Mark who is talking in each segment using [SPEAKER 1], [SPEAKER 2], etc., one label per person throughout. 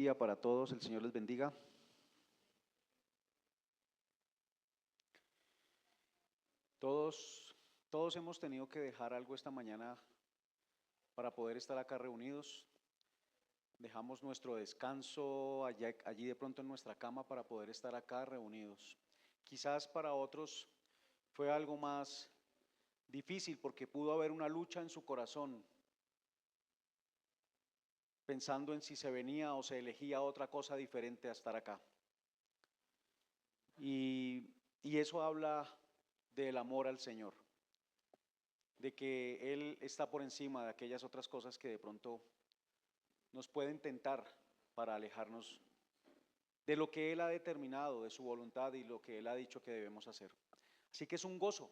[SPEAKER 1] día para todos, el Señor les bendiga. Todos hemos tenido que dejar algo esta mañana para poder estar acá reunidos. Dejamos nuestro descanso allí de pronto en nuestra cama para poder estar acá reunidos. Quizás para otros fue algo más difícil porque pudo haber una lucha en su corazón, pensando en si se venía o se elegía otra cosa diferente a estar acá. Y eso habla del amor al Señor, de que Él está por encima de aquellas otras cosas que de pronto nos pueden tentar para alejarnos de lo que Él ha determinado, de su voluntad y lo que Él ha dicho que debemos hacer. Así que es un gozo.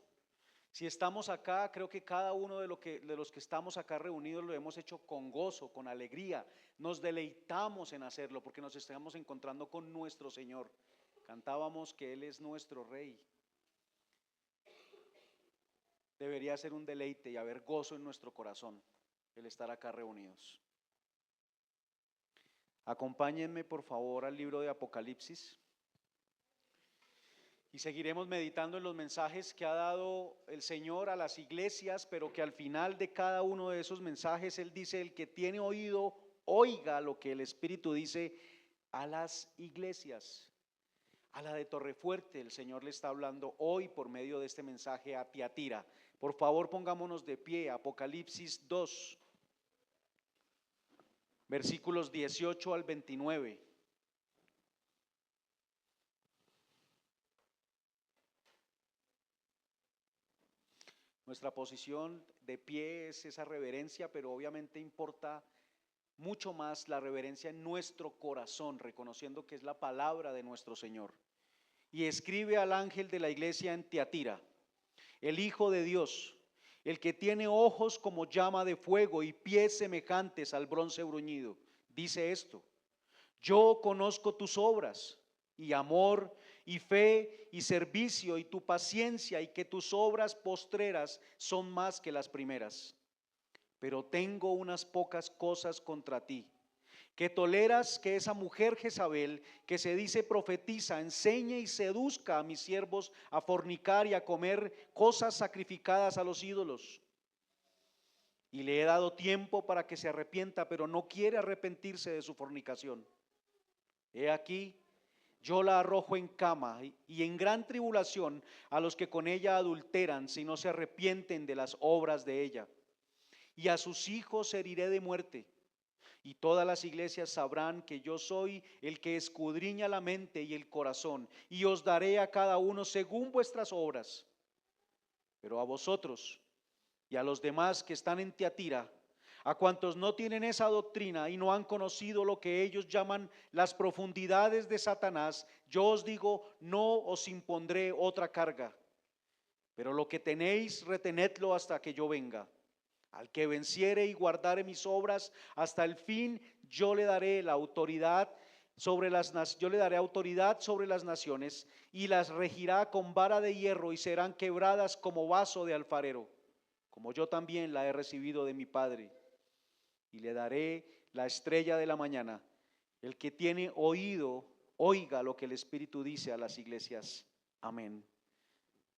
[SPEAKER 1] Si estamos acá, creo que cada uno de los que estamos acá reunidos lo hemos hecho con gozo, con alegría. Nos deleitamos en hacerlo porque nos estamos encontrando con nuestro Señor. Cantábamos que Él es nuestro Rey. Debería ser un deleite y haber gozo en nuestro corazón el estar acá reunidos. Acompáñenme por favor al libro de Apocalipsis y seguiremos meditando en los mensajes que ha dado el Señor a las iglesias, pero que al final de cada uno de esos mensajes Él dice: el que tiene oído, oiga lo que el Espíritu dice a las iglesias. A la de Torrefuerte el Señor le está hablando hoy por medio de este mensaje a Tiatira. Por favor, pongámonos de pie. Apocalipsis 2, versículos 18 al 29. Nuestra posición de pie es esa reverencia, pero obviamente importa mucho más la reverencia en nuestro corazón, reconociendo que es la palabra de nuestro Señor. Y escribe al ángel de la iglesia en Tiatira: el Hijo de Dios, el que tiene ojos como llama de fuego y pies semejantes al bronce bruñido, dice esto: yo conozco tus obras y amor y fe y servicio y tu paciencia, y que tus obras postreras son más que las primeras. Pero tengo unas pocas cosas contra ti, que toleras que esa mujer Jezabel, que se dice profetiza, enseñe y seduzca a mis siervos a fornicar y a comer cosas sacrificadas a los ídolos. Y le he dado tiempo para que se arrepienta, pero no quiere arrepentirse de su fornicación. He aquí, yo la arrojo en cama y en gran tribulación a los que con ella adulteran, si no se arrepienten de las obras de ella. Y a sus hijos heriré de muerte. Y todas las iglesias sabrán que yo soy el que escudriña la mente y el corazón, y os daré a cada uno según vuestras obras. Pero a vosotros y a los demás que están en Tiatira, a cuantos no tienen esa doctrina y no han conocido lo que ellos llaman las profundidades de Satanás, yo os digo: no os impondré otra carga, pero lo que tenéis, retenedlo hasta que yo venga. Al que venciere y guardare mis obras hasta el fin, yo le daré autoridad sobre las naciones, y las regirá con vara de hierro, y serán quebradas como vaso de alfarero, como yo también la he recibido de mi Padre. Y le daré la estrella de la mañana. El que tiene oído, oiga lo que el Espíritu dice a las iglesias. Amén.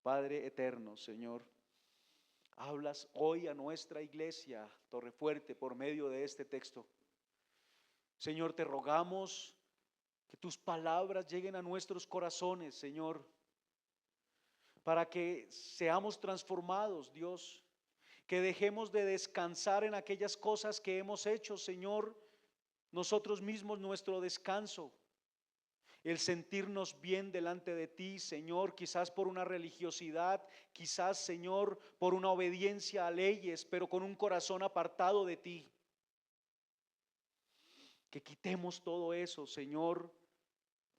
[SPEAKER 1] Padre eterno, Señor, hablas hoy a nuestra iglesia Torrefuerte por medio de este texto. Señor, te rogamos que tus palabras lleguen a nuestros corazones, Señor, para que seamos transformados, Dios, que dejemos de descansar en aquellas cosas que hemos hecho, Señor, nosotros mismos, nuestro descanso, el sentirnos bien delante de ti, Señor, quizás por una religiosidad, quizás, Señor, por una obediencia a leyes, pero con un corazón apartado de ti. Que quitemos todo eso, Señor,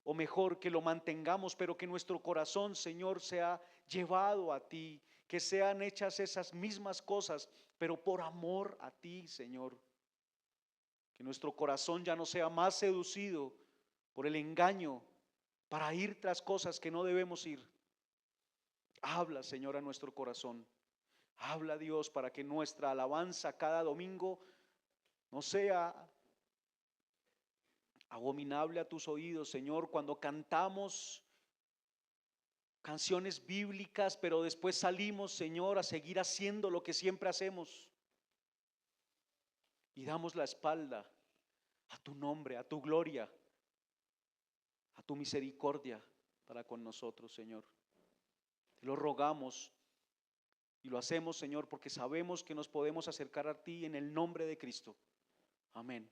[SPEAKER 1] o mejor, que lo mantengamos, pero que nuestro corazón, Señor, sea llevado a ti, que sean hechas esas mismas cosas, pero por amor a ti, Señor. Que nuestro corazón ya no sea más seducido por el engaño para ir tras cosas que no debemos ir. Habla, Señor, a nuestro corazón. Habla, Dios, para que nuestra alabanza cada domingo no sea abominable a tus oídos, Señor, cuando cantamos canciones bíblicas, pero después salimos, Señor, a seguir haciendo lo que siempre hacemos y damos la espalda a tu nombre, a tu gloria, a tu misericordia para con nosotros, Señor. Te lo rogamos y lo hacemos, Señor, porque sabemos que nos podemos acercar a ti en el nombre de Cristo. Amén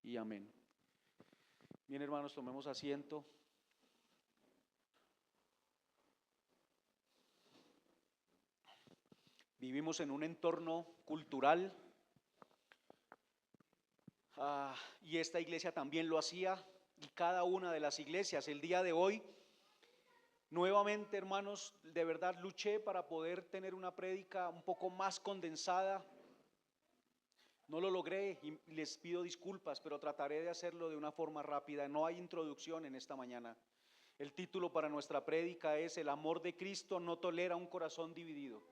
[SPEAKER 1] y amén. Bien, hermanos, tomemos asiento. Vivimos en un entorno cultural y esta iglesia también lo hacía, y cada una de las iglesias. El día de hoy, nuevamente, hermanos, de verdad luché para poder tener una prédica un poco más condensada. No lo logré y les pido disculpas, pero trataré de hacerlo de una forma rápida. No hay introducción en esta mañana. El título para nuestra prédica es: El amor de Cristo no tolera un corazón dividido.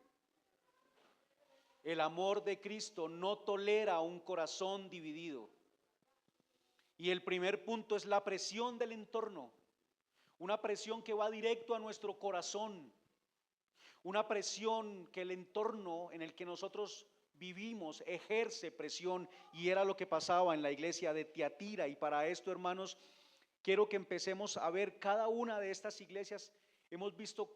[SPEAKER 1] El amor de Cristo no tolera un corazón dividido. Y el primer punto es la presión del entorno. Una presión que va directo a nuestro corazón. Una presión que el entorno en el que nosotros vivimos ejerce presión, y era lo que pasaba en la iglesia de Tiatira. Y para esto, hermanos, quiero que empecemos a ver cada una de estas iglesias. Hemos visto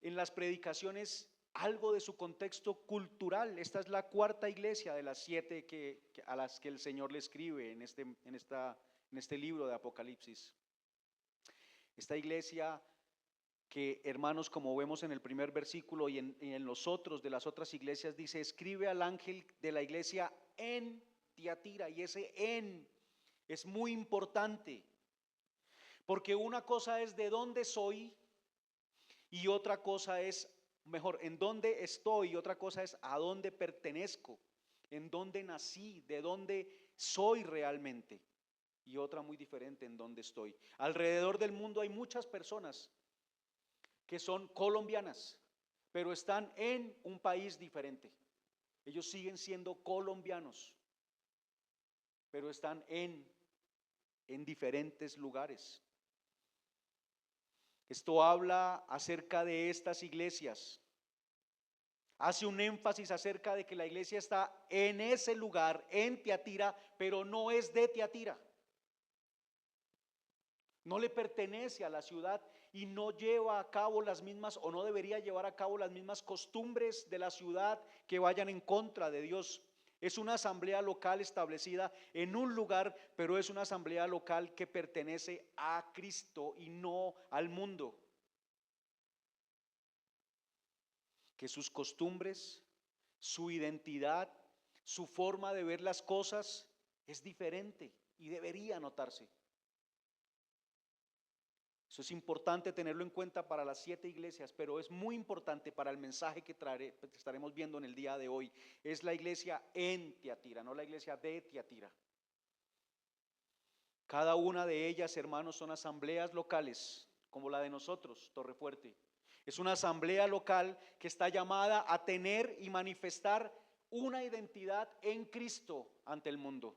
[SPEAKER 1] en las predicaciones algo de su contexto cultural. Esta es la cuarta iglesia de las 7 a las que el Señor le escribe en este libro de Apocalipsis. Esta iglesia que, hermanos, como vemos en el primer versículo y en los otros de las otras iglesias, dice: escribe al ángel de la iglesia en Tiatira. Y ese en es muy importante, porque una cosa es de dónde soy y otra cosa es, en dónde estoy, y otra cosa es a dónde pertenezco, en dónde nací, de dónde soy realmente, y otra muy diferente, en dónde estoy. Alrededor del mundo hay muchas personas que son colombianas, pero están en un país diferente. Ellos siguen siendo colombianos, pero están en diferentes lugares. Esto habla acerca de estas iglesias. Hace un énfasis acerca de que la iglesia está en ese lugar, en Tiatira, pero no es de Tiatira. No le pertenece a la ciudad y no lleva a cabo las mismas, o no debería llevar a cabo las mismas costumbres de la ciudad que vayan en contra de Dios. Es una asamblea local establecida en un lugar, pero es una asamblea local que pertenece a Cristo y no al mundo. Que sus costumbres, su identidad, su forma de ver las cosas es diferente y debería notarse. Eso es importante tenerlo en cuenta para las 7 iglesias, pero es muy importante para el mensaje que estaremos viendo en el día de hoy. Es la iglesia en Tiatira, no la iglesia de Tiatira. Cada una de ellas, hermanos, son asambleas locales, como la de nosotros, Torrefuerte. Es una asamblea local que está llamada a tener y manifestar una identidad en Cristo ante el mundo.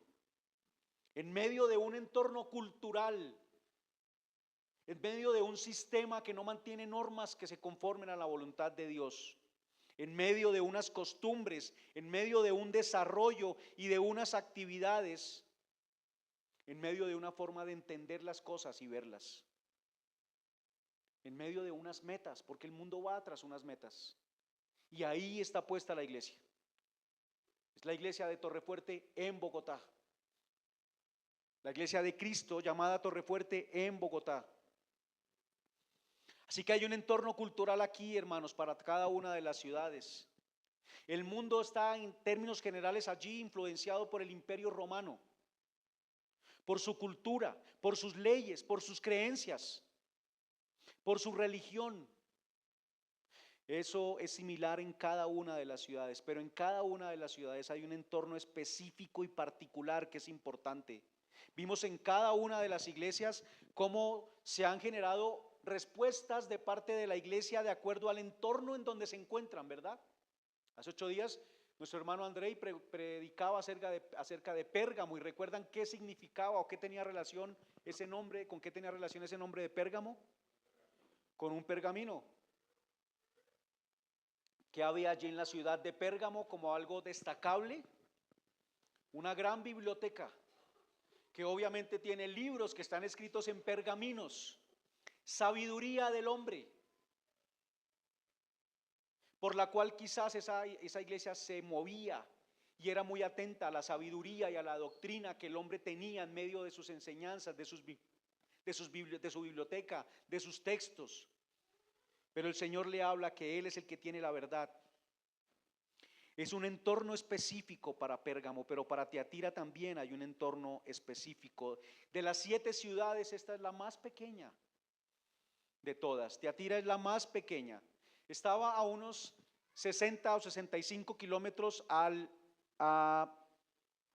[SPEAKER 1] En medio de un entorno cultural, en medio de un sistema que no mantiene normas que se conformen a la voluntad de Dios, en medio de unas costumbres, en medio de un desarrollo y de unas actividades, en medio de una forma de entender las cosas y verlas, en medio de unas metas, porque el mundo va tras unas metas, y ahí está puesta la iglesia. Es la iglesia de Torrefuerte en Bogotá, la iglesia de Cristo llamada Torrefuerte en Bogotá. Así que hay un entorno cultural aquí, hermanos, para cada una de las ciudades. El mundo está en términos generales allí influenciado por el Imperio Romano, por su cultura, por sus leyes, por sus creencias, por su religión. Eso es similar en cada una de las ciudades, pero en cada una de las ciudades hay un entorno específico y particular que es importante. Vimos en cada una de las iglesias cómo se han generado respuestas de parte de la iglesia de acuerdo al entorno en donde se encuentran, ¿verdad? Hace 8 días Nuestro hermano Andrei predicaba acerca de Pérgamo, y recuerdan qué significaba o qué tenía relación ese nombre, con qué tenía relación ese nombre de Pérgamo, con un pergamino que había allí en la ciudad de Pérgamo como algo destacable, una gran biblioteca que obviamente tiene libros que están escritos en pergaminos, sabiduría del hombre, por la cual quizás esa iglesia se movía y era muy atenta a la sabiduría y a la doctrina que el hombre tenía en medio de sus enseñanzas, de su biblioteca, de sus textos. Pero el Señor le habla que Él es el que tiene la verdad. Es un entorno específico para Pérgamo, pero para Tiatira también hay un entorno específico. De las 7 ciudades, esta es la más pequeña de todas. Tiatira es la más pequeña. Estaba a unos 60 o 65 kilómetros al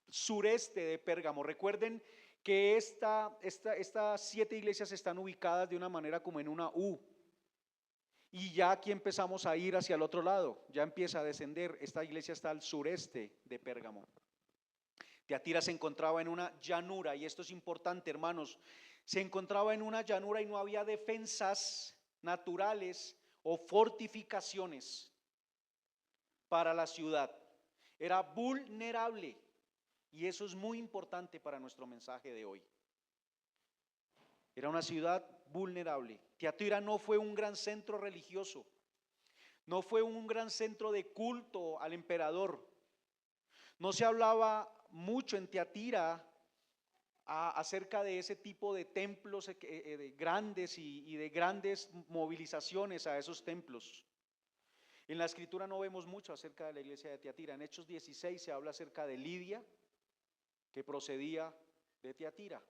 [SPEAKER 1] sureste de Pérgamo. Recuerden que estas 7 iglesias están ubicadas de una manera como en una U. Y ya aquí empezamos a ir hacia el otro lado, ya empieza a descender. Esta iglesia está al sureste de Pérgamo. Tiatira se encontraba en una llanura, y esto es importante, hermanos. Se encontraba en una llanura y no había defensas naturales o fortificaciones para la ciudad. Era vulnerable, y eso es muy importante para nuestro mensaje de hoy. Era una ciudad vulnerable. Tiatira no fue un gran centro religioso, no fue un gran centro de culto al emperador. No se hablaba mucho en Tiatira acerca de ese tipo de templos de grandes y de grandes movilizaciones a esos templos. En la escritura no vemos mucho acerca de la iglesia de Tiatira. En Hechos 16 se habla acerca de Lidia, que procedía de Tiatira.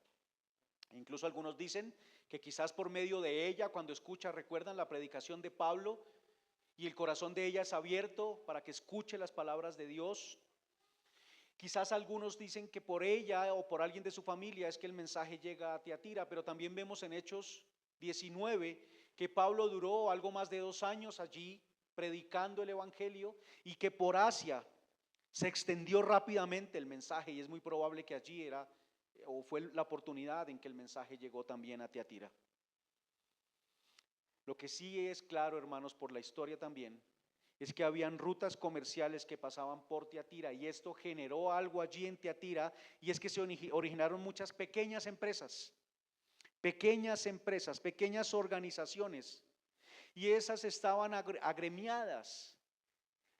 [SPEAKER 1] Incluso algunos dicen que quizás por medio de ella, cuando escucha, recuerdan la predicación de Pablo, y el corazón de ella es abierto para que escuche las palabras de Dios. Quizás algunos dicen que por ella o por alguien de su familia es que el mensaje llega a Tiatira, pero también vemos en Hechos 19 que Pablo duró algo más de 2 años allí predicando el evangelio, y que por Asia se extendió rápidamente el mensaje, y es muy probable que allí fue la oportunidad en que el mensaje llegó también a Tiatira. Lo que sí es claro, hermanos, por la historia también, es que habían rutas comerciales que pasaban por Tiatira, y esto generó algo allí en Tiatira, y es que se originaron muchas pequeñas empresas, pequeñas organizaciones, y esas estaban agremiadas.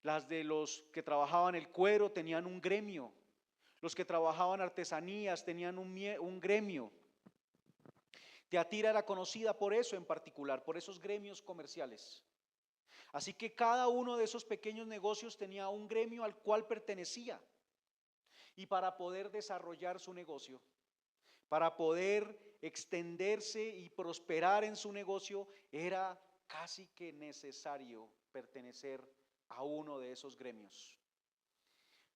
[SPEAKER 1] Las de los que trabajaban el cuero tenían un gremio, los que trabajaban artesanías tenían un gremio. Tiatira era conocida por eso en particular, por esos gremios comerciales. Así que cada uno de esos pequeños negocios tenía un gremio al cual pertenecía. Y para poder desarrollar su negocio, para poder extenderse y prosperar en su negocio, era casi que necesario pertenecer a uno de esos gremios.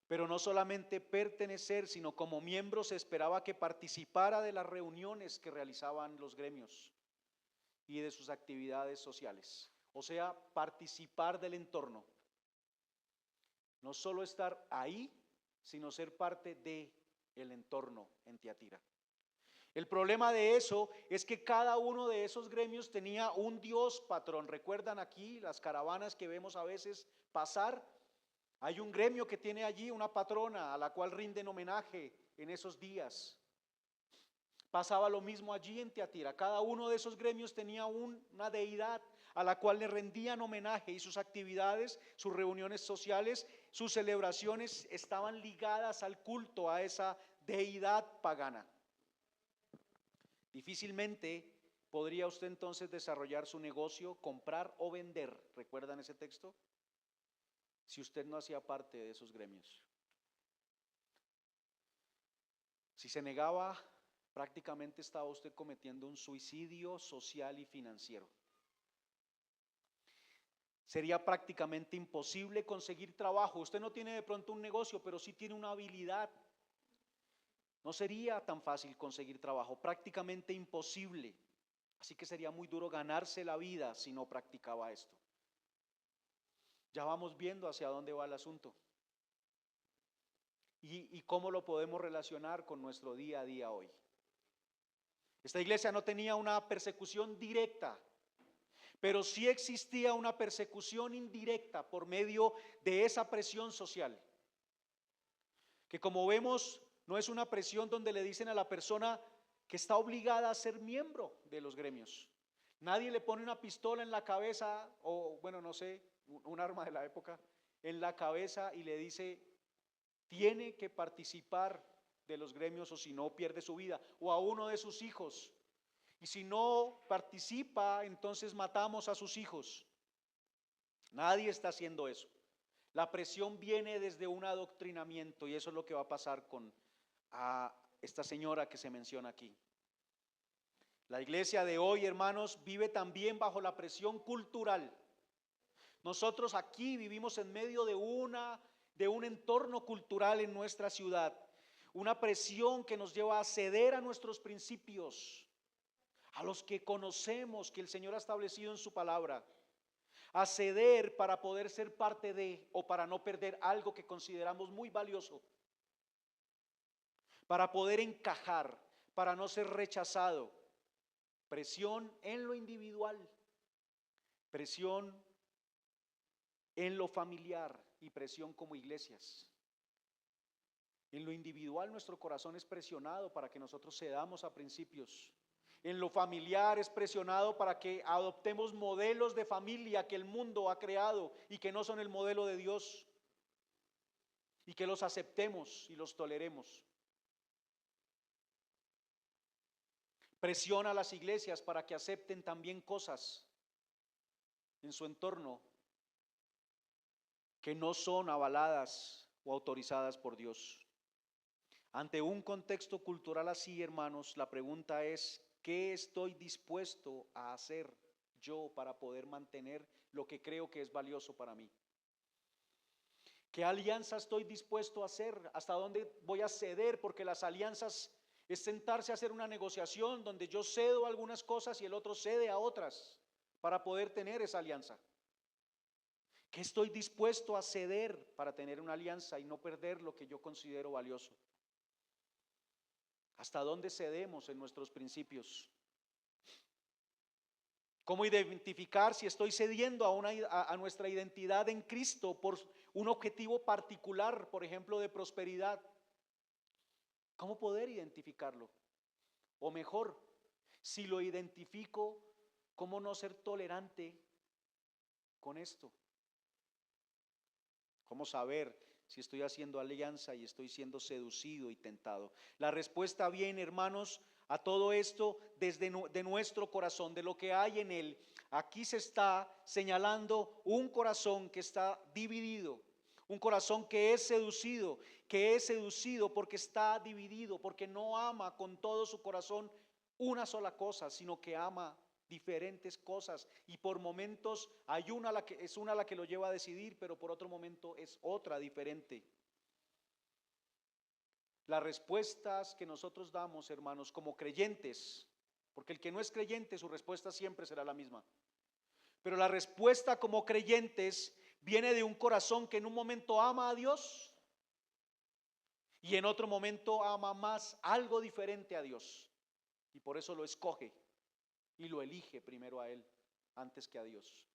[SPEAKER 1] Pero no solamente pertenecer, sino como miembro se esperaba que participara de las reuniones que realizaban los gremios y de sus actividades sociales. O sea, participar del entorno. No solo estar ahí, sino ser parte del entorno en Tiatira. El problema de eso es que cada uno de esos gremios tenía un dios patrón. ¿Recuerdan aquí las caravanas que vemos a veces pasar? Hay un gremio que tiene allí una patrona a la cual rinden homenaje en esos días. Pasaba lo mismo allí en Tiatira. Cada uno de esos gremios tenía una deidad a la cual le rendían homenaje, y sus actividades, sus reuniones sociales, sus celebraciones estaban ligadas al culto a esa deidad pagana. Difícilmente podría usted entonces desarrollar su negocio, comprar o vender, ¿recuerdan ese texto?, si usted no hacía parte de esos gremios. Si se negaba, prácticamente estaba usted cometiendo un suicidio social y financiero. Sería prácticamente imposible conseguir trabajo. Usted no tiene de pronto un negocio, pero sí tiene una habilidad. No sería tan fácil conseguir trabajo, prácticamente imposible. Así que sería muy duro ganarse la vida si no practicaba esto. Ya vamos viendo hacia dónde va el asunto. y cómo lo podemos relacionar con nuestro día a día hoy. Esta iglesia no tenía una persecución directa, pero sí existía una persecución indirecta por medio de esa presión social, que como vemos no es una presión donde le dicen a la persona que está obligada a ser miembro de los gremios. Nadie le pone una pistola en la cabeza o bueno, no sé, un arma de la época en la cabeza y le dice tiene que participar de los gremios o si no pierde su vida, o a uno de sus hijos. Y si no participa, entonces matamos a sus hijos. Nadie está haciendo eso. La presión viene desde un adoctrinamiento y eso es lo que va a pasar con esta señora que se menciona aquí. La iglesia de hoy, hermanos, vive también bajo la presión cultural. Nosotros aquí vivimos en medio de un entorno cultural en nuestra ciudad, una presión que nos lleva a ceder a nuestros principios, a los que conocemos que el Señor ha establecido en su palabra, a ceder para poder ser parte de o para no perder algo que consideramos muy valioso, para poder encajar, para no ser rechazado. Presión en lo individual, presión en lo familiar y presión como iglesias. En lo individual nuestro corazón es presionado para que nosotros cedamos a principios. En lo familiar es presionado para que adoptemos modelos de familia que el mundo ha creado y que no son el modelo de Dios, y que los aceptemos y los toleremos. Presiona a las iglesias para que acepten también cosas en su entorno que no son avaladas o autorizadas por Dios. Ante un contexto cultural así, hermanos, la pregunta es, ¿qué estoy dispuesto a hacer yo para poder mantener lo que creo que es valioso para mí? ¿Qué alianza estoy dispuesto a hacer? ¿Hasta dónde voy a ceder? Porque las alianzas es sentarse a hacer una negociación donde yo cedo algunas cosas y el otro cede a otras para poder tener esa alianza. ¿Qué estoy dispuesto a ceder para tener una alianza y no perder lo que yo considero valioso? ¿Hasta dónde cedemos en nuestros principios? ¿Cómo identificar si estoy cediendo a nuestra identidad en Cristo por un objetivo particular, por ejemplo, de prosperidad? ¿Cómo poder identificarlo? O mejor, si lo identifico, ¿cómo no ser tolerante con esto? ¿Cómo saber si estoy haciendo alianza y estoy siendo seducido y tentado? La respuesta viene, hermanos, a todo esto desde de nuestro corazón, de lo que hay en él. Aquí se está señalando un corazón que está dividido, un corazón que es seducido porque está dividido, porque no ama con todo su corazón una sola cosa, sino que ama diferentes cosas, y por momentos hay una la que lo lleva a decidir, pero por otro momento es otra diferente. Las respuestas que nosotros damos, hermanos, como creyentes, porque el que no es creyente, su respuesta siempre será la misma, pero la respuesta como creyentes viene de un corazón que en un momento ama a Dios y en otro momento ama más algo diferente a Dios, y por eso lo escoge y lo elige primero a Él antes que a Dios.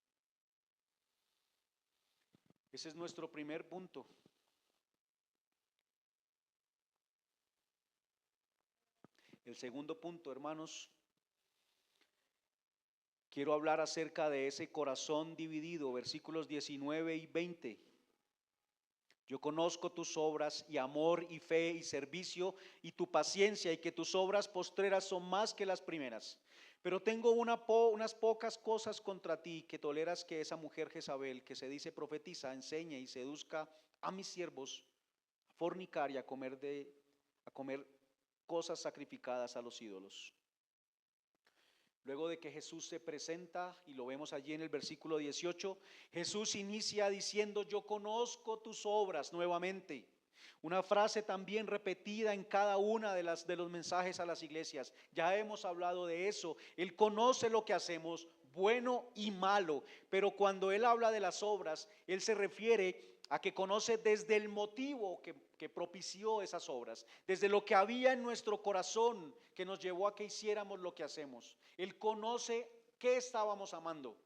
[SPEAKER 1] Ese es nuestro primer punto. El segundo punto, hermanos, quiero hablar acerca de ese corazón dividido, versículos 19 y 20. Yo conozco tus obras y amor y fe y servicio y tu paciencia, y que tus obras postreras son más que las primeras. Pero tengo unas pocas cosas contra ti, que toleras que esa mujer Jezabel, que se dice profetiza, enseñe y seduzca a mis siervos a fornicar y a comer cosas sacrificadas a los ídolos. Luego de que Jesús se presenta, y lo vemos allí en el versículo 18, Jesús inicia diciendo: yo conozco tus obras, nuevamente. Una frase también repetida en cada una de los mensajes a las iglesias. Ya hemos hablado de eso. Él conoce lo que hacemos, bueno y malo, pero cuando Él habla de las obras, Él se refiere a que conoce desde el motivo que propició esas obras, desde lo que había en nuestro corazón que nos llevó a que hiciéramos lo que hacemos. Él conoce qué estábamos amando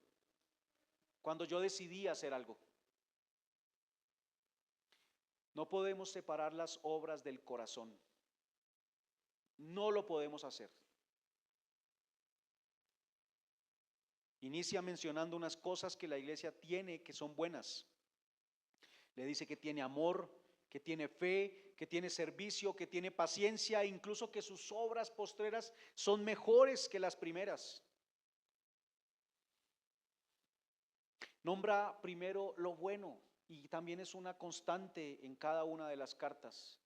[SPEAKER 1] cuando yo decidí hacer algo. No podemos separar las obras del corazón. No lo podemos hacer. Inicia mencionando unas cosas que la iglesia tiene que son buenas. Le dice que tiene amor, que tiene fe, que tiene servicio, que tiene paciencia, incluso que sus obras postreras son mejores que las primeras. Nombra primero lo bueno y también es una constante en cada una de las cartas.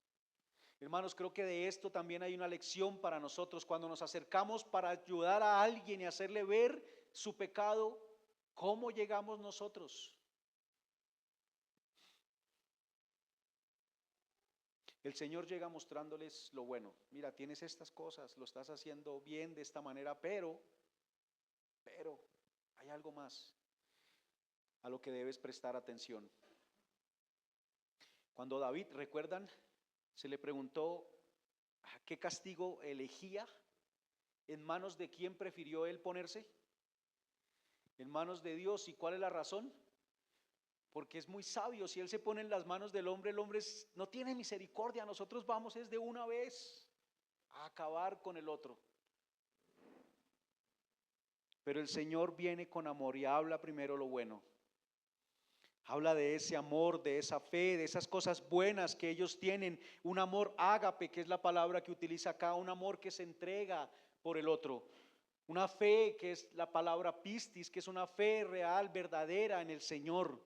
[SPEAKER 1] Hermanos, creo que de esto también hay una lección para nosotros. Cuando nos acercamos para ayudar a alguien y hacerle ver su pecado, ¿cómo llegamos nosotros? El Señor llega mostrándoles lo bueno. Mira, tienes estas cosas, lo estás haciendo bien de esta manera, pero hay algo más a lo que debes prestar atención. Cuando David, ¿recuerdan? Se le preguntó ¿a qué castigo elegía? ¿En manos de quién prefirió él ponerse? En manos de Dios. ¿Y cuál es la razón? Porque es muy sabio. Si él se pone en las manos del hombre, el hombre no tiene misericordia. Nosotros vamos es de una vez a acabar con el otro. Pero el Señor viene con amor y habla primero lo bueno. Habla de ese amor, de esa fe, de esas cosas buenas que ellos tienen. Un amor ágape, que es la palabra que utiliza acá, un amor que se entrega por el otro. Una fe que es la palabra pistis, que es una fe real, verdadera en el Señor.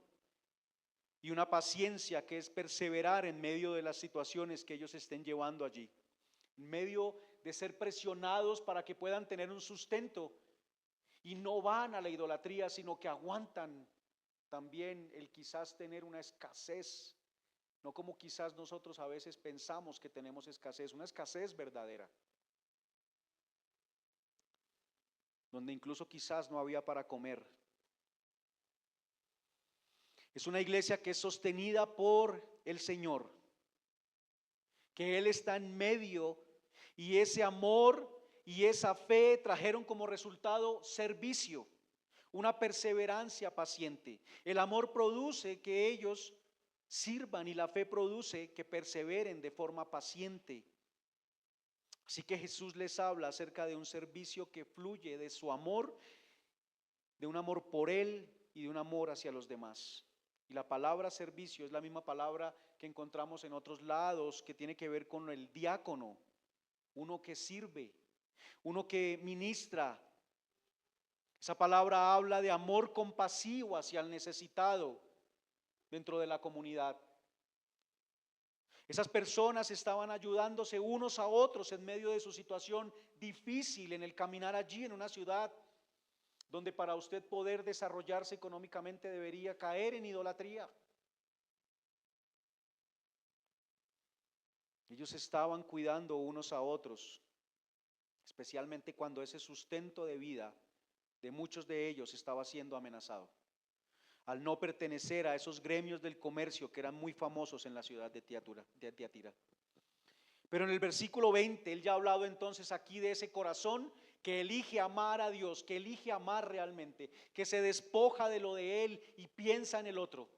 [SPEAKER 1] Y una paciencia que es perseverar en medio de las situaciones que ellos estén llevando allí. En medio de ser presionados para que puedan tener un sustento. Y no van a la idolatría, sino que aguantan también el quizás tener una escasez, no como quizás nosotros a veces pensamos que tenemos escasez, una escasez verdadera, donde incluso quizás no había para comer. Es una iglesia que es sostenida por el Señor, que Él está en medio y ese amor y esa fe trajeron como resultado servicio. Una perseverancia paciente. El amor produce que ellos sirvan y la fe produce que perseveren de forma paciente. Así que Jesús les habla acerca de un servicio que fluye de su amor, de un amor por Él y de un amor hacia los demás. Y la palabra servicio es la misma palabra que encontramos en otros lados, que tiene que ver con el diácono, uno que sirve, uno que ministra. Esa palabra habla de amor compasivo hacia el necesitado dentro de la comunidad. Esas personas estaban ayudándose unos a otros en medio de su situación difícil en el caminar allí en una ciudad donde para usted poder desarrollarse económicamente debería caer en idolatría. Ellos estaban cuidando unos a otros, especialmente cuando ese sustento de vida de muchos de ellos estaba siendo amenazado, al no pertenecer a esos gremios del comercio que eran muy famosos en la ciudad de Tiatira. Pero en el versículo 20, él ya ha hablado entonces aquí de ese corazón que elige amar a Dios, que elige amar realmente, que se despoja de lo de él y piensa en el otro.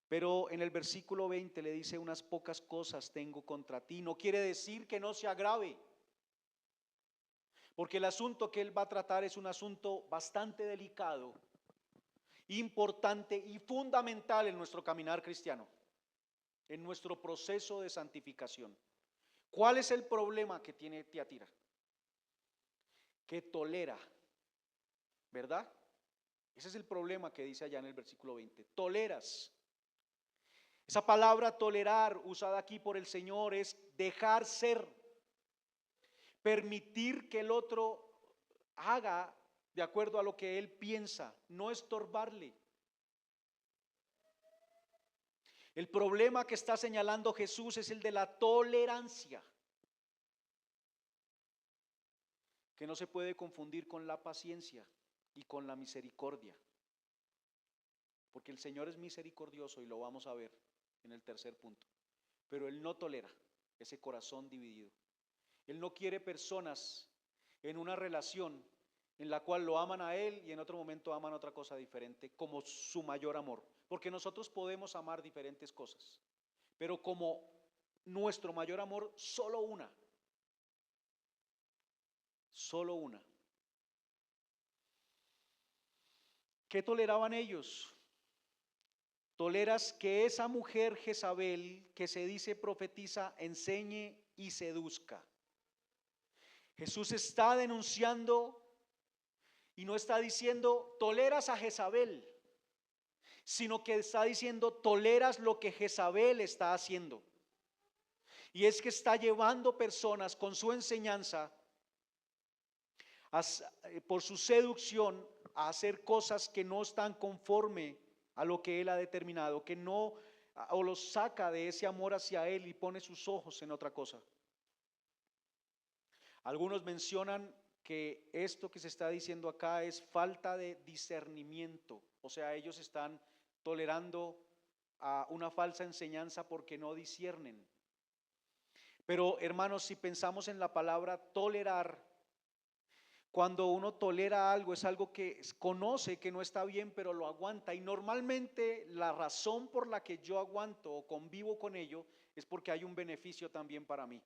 [SPEAKER 1] Pero en el versículo 20 le dice: unas pocas cosas tengo contra ti. No quiere decir que no se agrave, porque el asunto que él va a tratar es un asunto bastante delicado, importante y fundamental en nuestro caminar cristiano, en nuestro proceso de santificación. ¿Cuál es el problema que tiene Tiatira? Que tolera, ¿verdad? Ese es el problema que dice allá en el versículo 20. Toleras. Esa palabra tolerar usada aquí por el Señor es dejar ser, permitir que el otro haga de acuerdo a lo que él piensa, no estorbarle. El problema que está señalando Jesús es el de la tolerancia, que no se puede confundir con la paciencia y con la misericordia. porque el Señor es misericordioso y lo vamos a ver en el tercer punto, pero Él no tolera ese corazón dividido. Él no quiere personas en una relación en la cual lo aman a Él y en otro momento aman otra cosa diferente como su mayor amor, porque nosotros podemos amar diferentes cosas, pero como nuestro mayor amor, solo una, solo una. ¿Qué toleraban ellos? Toleras que esa mujer Jezabel, que se dice profetiza, enseñe y seduzca. Jesús está denunciando y no está diciendo toleras a Jezabel, sino que está diciendo toleras lo que Jezabel está haciendo. Y es que está llevando personas con su enseñanza, por su seducción, a hacer cosas que no están conforme a lo que Él ha determinado, que no, o los saca de ese amor hacia Él y pone sus ojos en otra cosa. Algunos mencionan que esto que se está diciendo acá es falta de discernimiento, o sea, ellos están tolerando a una falsa enseñanza porque no disciernen. Pero hermanos, si pensamos en la palabra tolerar, cuando uno tolera algo es algo que conoce que no está bien, pero lo aguanta. Y normalmente la razón por la que yo aguanto o convivo con ello es porque hay un beneficio también para mí.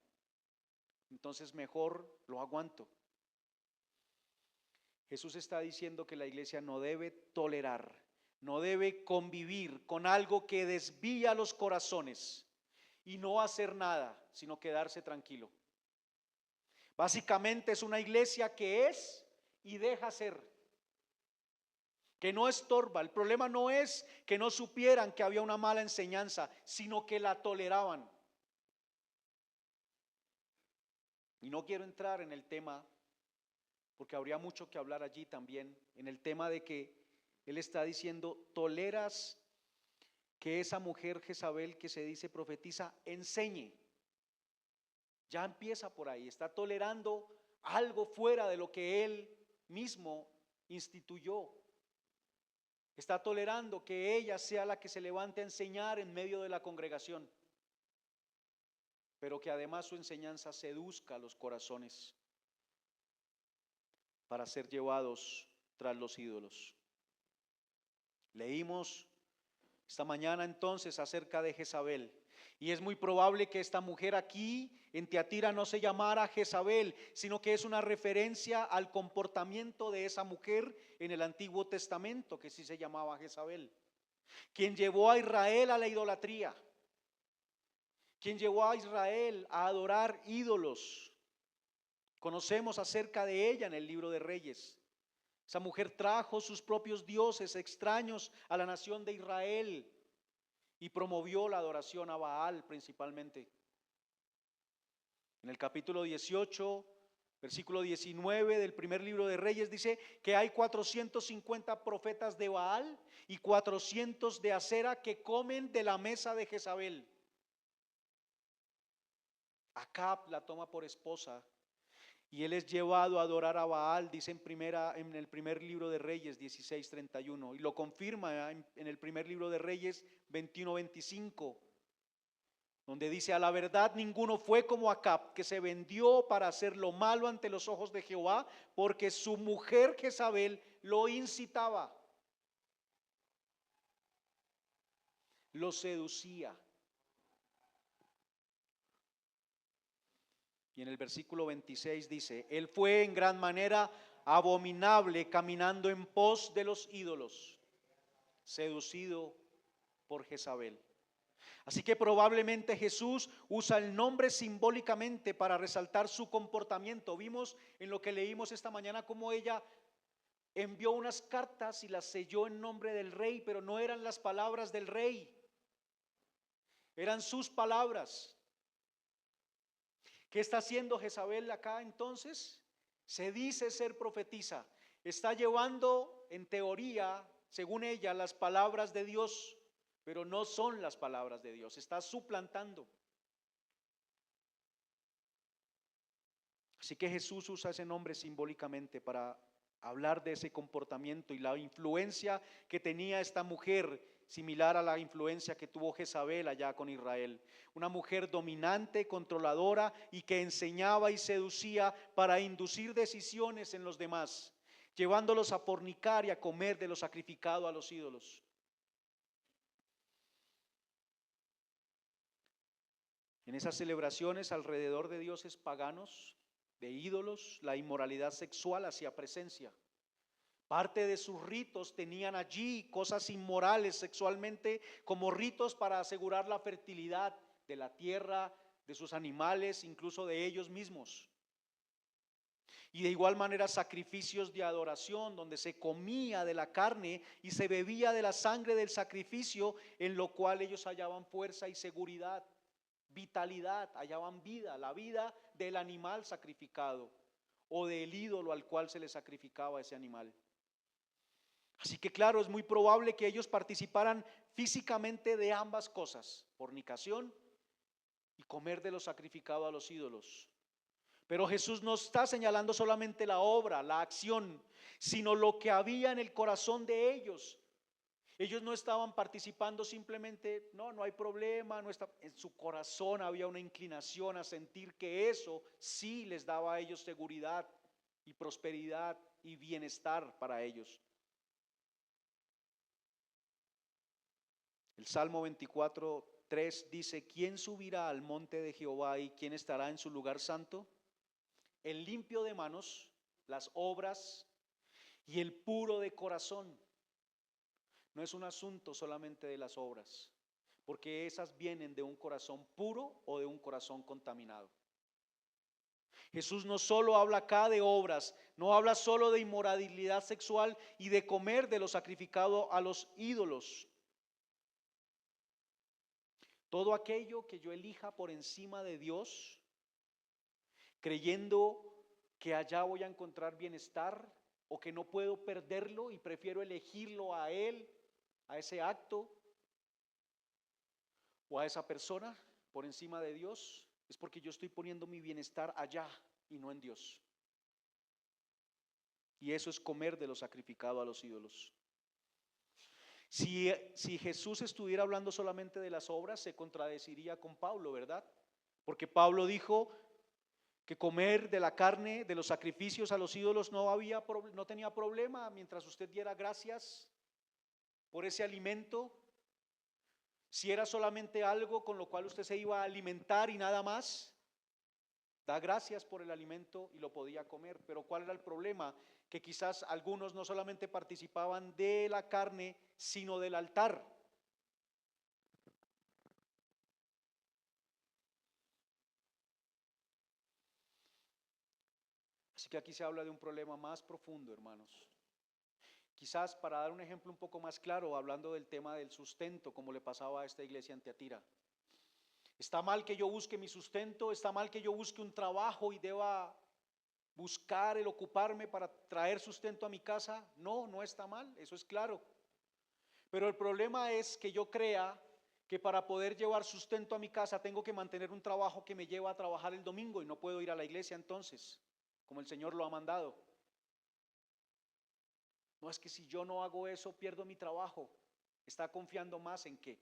[SPEAKER 1] Entonces mejor lo aguanto. Jesús está diciendo que la iglesia no debe tolerar, no debe convivir con algo que desvía los corazones y no hacer nada, sino quedarse tranquilo. Básicamente es una iglesia que es y deja ser, que no estorba. El problema no es que no supieran que había una mala enseñanza, sino que la toleraban. Y no quiero entrar en el tema, porque habría mucho que hablar allí también, en el tema de que Él está diciendo, toleras que esa mujer Jezabel que se dice profetiza enseñe. Ya empieza por ahí, está tolerando algo fuera de lo que Él mismo instituyó. Está tolerando que ella sea la que se levante a enseñar en medio de la congregación, pero que además su enseñanza seduzca a los corazones para ser llevados tras los ídolos. Leímos esta mañana entonces acerca de Jezabel, y es muy probable que esta mujer aquí en Tiatira no se llamara Jezabel, sino que es una referencia al comportamiento de esa mujer en el Antiguo Testamento, que sí se llamaba Jezabel, quien llevó a Israel a la idolatría, quien llevó a Israel a adorar ídolos. Conocemos acerca de ella en el libro de Reyes. Esa mujer trajo sus propios dioses extraños a la nación de Israel y promovió la adoración a Baal principalmente. En el capítulo 18, versículo 19 del primer libro de Reyes dice que hay 450 profetas de Baal y 400 de Acera que comen de la mesa de Jezabel. Acab la toma por esposa y él es llevado a adorar a Baal, dice en el primer libro de Reyes 16:31, y lo confirma en el primer libro de Reyes 21:25, donde dice: a la verdad ninguno fue como Acab, que se vendió para hacer lo malo ante los ojos de Jehová, porque su mujer Jezabel lo incitaba, lo seducía. Y en el versículo 26 dice: él fue en gran manera abominable, caminando en pos de los ídolos, seducido por Jezabel. Así que probablemente Jesús usa el nombre simbólicamente para resaltar su comportamiento. Vimos en lo que leímos esta mañana cómo ella envió unas cartas y las selló en nombre del rey, pero no eran las palabras del rey, eran sus palabras. ¿Qué está haciendo Jezabel acá entonces? Se dice ser profetisa, está llevando en teoría, según ella, las palabras de Dios, pero no son las palabras de Dios, está suplantando. Así que Jesús usa ese nombre simbólicamente para hablar de ese comportamiento y la influencia que tenía esta mujer, similar a la influencia que tuvo Jezabel allá con Israel. Una mujer dominante, controladora y que enseñaba y seducía para inducir decisiones en los demás, llevándolos a fornicar y a comer de lo sacrificado a los ídolos. En esas celebraciones alrededor de dioses paganos, de ídolos, la inmoralidad sexual hacía presencia. Parte de sus ritos tenían allí cosas inmorales sexualmente, como ritos para asegurar la fertilidad de la tierra, de sus animales, incluso de ellos mismos. Y de igual manera sacrificios de adoración, donde se comía de la carne y se bebía de la sangre del sacrificio, en lo cual ellos hallaban fuerza y seguridad, vitalidad, hallaban vida, la vida del animal sacrificado o del ídolo al cual se le sacrificaba ese animal. Así que claro, es muy probable que ellos participaran físicamente de ambas cosas, fornicación y comer de lo sacrificado a los ídolos. Pero Jesús no está señalando solamente la obra, la acción, sino lo que había en el corazón de ellos. Ellos no estaban participando simplemente, no hay problema, no está, en su corazón había una inclinación a sentir que eso sí les daba a ellos seguridad y prosperidad y bienestar para ellos. El Salmo 24:3 dice: ¿quién subirá al monte de Jehová y quién estará en su lugar santo? El limpio de manos, las obras y el puro de corazón. No es un asunto solamente de las obras, porque esas vienen de un corazón puro o de un corazón contaminado. Jesús no solo habla acá de obras, no habla solo de inmoralidad sexual y de comer de lo sacrificado a los ídolos. Todo aquello que yo elija por encima de Dios, creyendo que allá voy a encontrar bienestar o que no puedo perderlo y prefiero elegirlo a Él, a ese acto o a esa persona por encima de Dios, es porque yo estoy poniendo mi bienestar allá y no en Dios. Y eso es comer de lo sacrificado a los ídolos. Si Jesús estuviera hablando solamente de las obras, se contradeciría con Pablo, ¿verdad? Porque Pablo dijo que comer de la carne, de los sacrificios a los ídolos no tenía problema mientras usted diera gracias por ese alimento. Si era solamente algo con lo cual usted se iba a alimentar y nada más, da gracias por el alimento y lo podía comer. Pero ¿cuál era el problema? Que quizás algunos no solamente participaban de la carne, sino del altar. Así que aquí se habla de un problema más profundo, hermanos. Quizás para dar un ejemplo un poco más claro, hablando del tema del sustento, como le pasaba a esta iglesia en Tiatira. ¿Está mal que yo busque mi sustento? ¿Está mal que yo busque un trabajo y deba buscar el ocuparme para traer sustento a mi casa? No, no está mal, eso es claro. Pero el problema es que yo crea que para poder llevar sustento a mi casa tengo que mantener un trabajo que me lleva a trabajar el domingo y no puedo ir a la iglesia entonces, como el Señor lo ha mandado. No, es que si yo no hago eso pierdo mi trabajo. ¿Está confiando más en qué?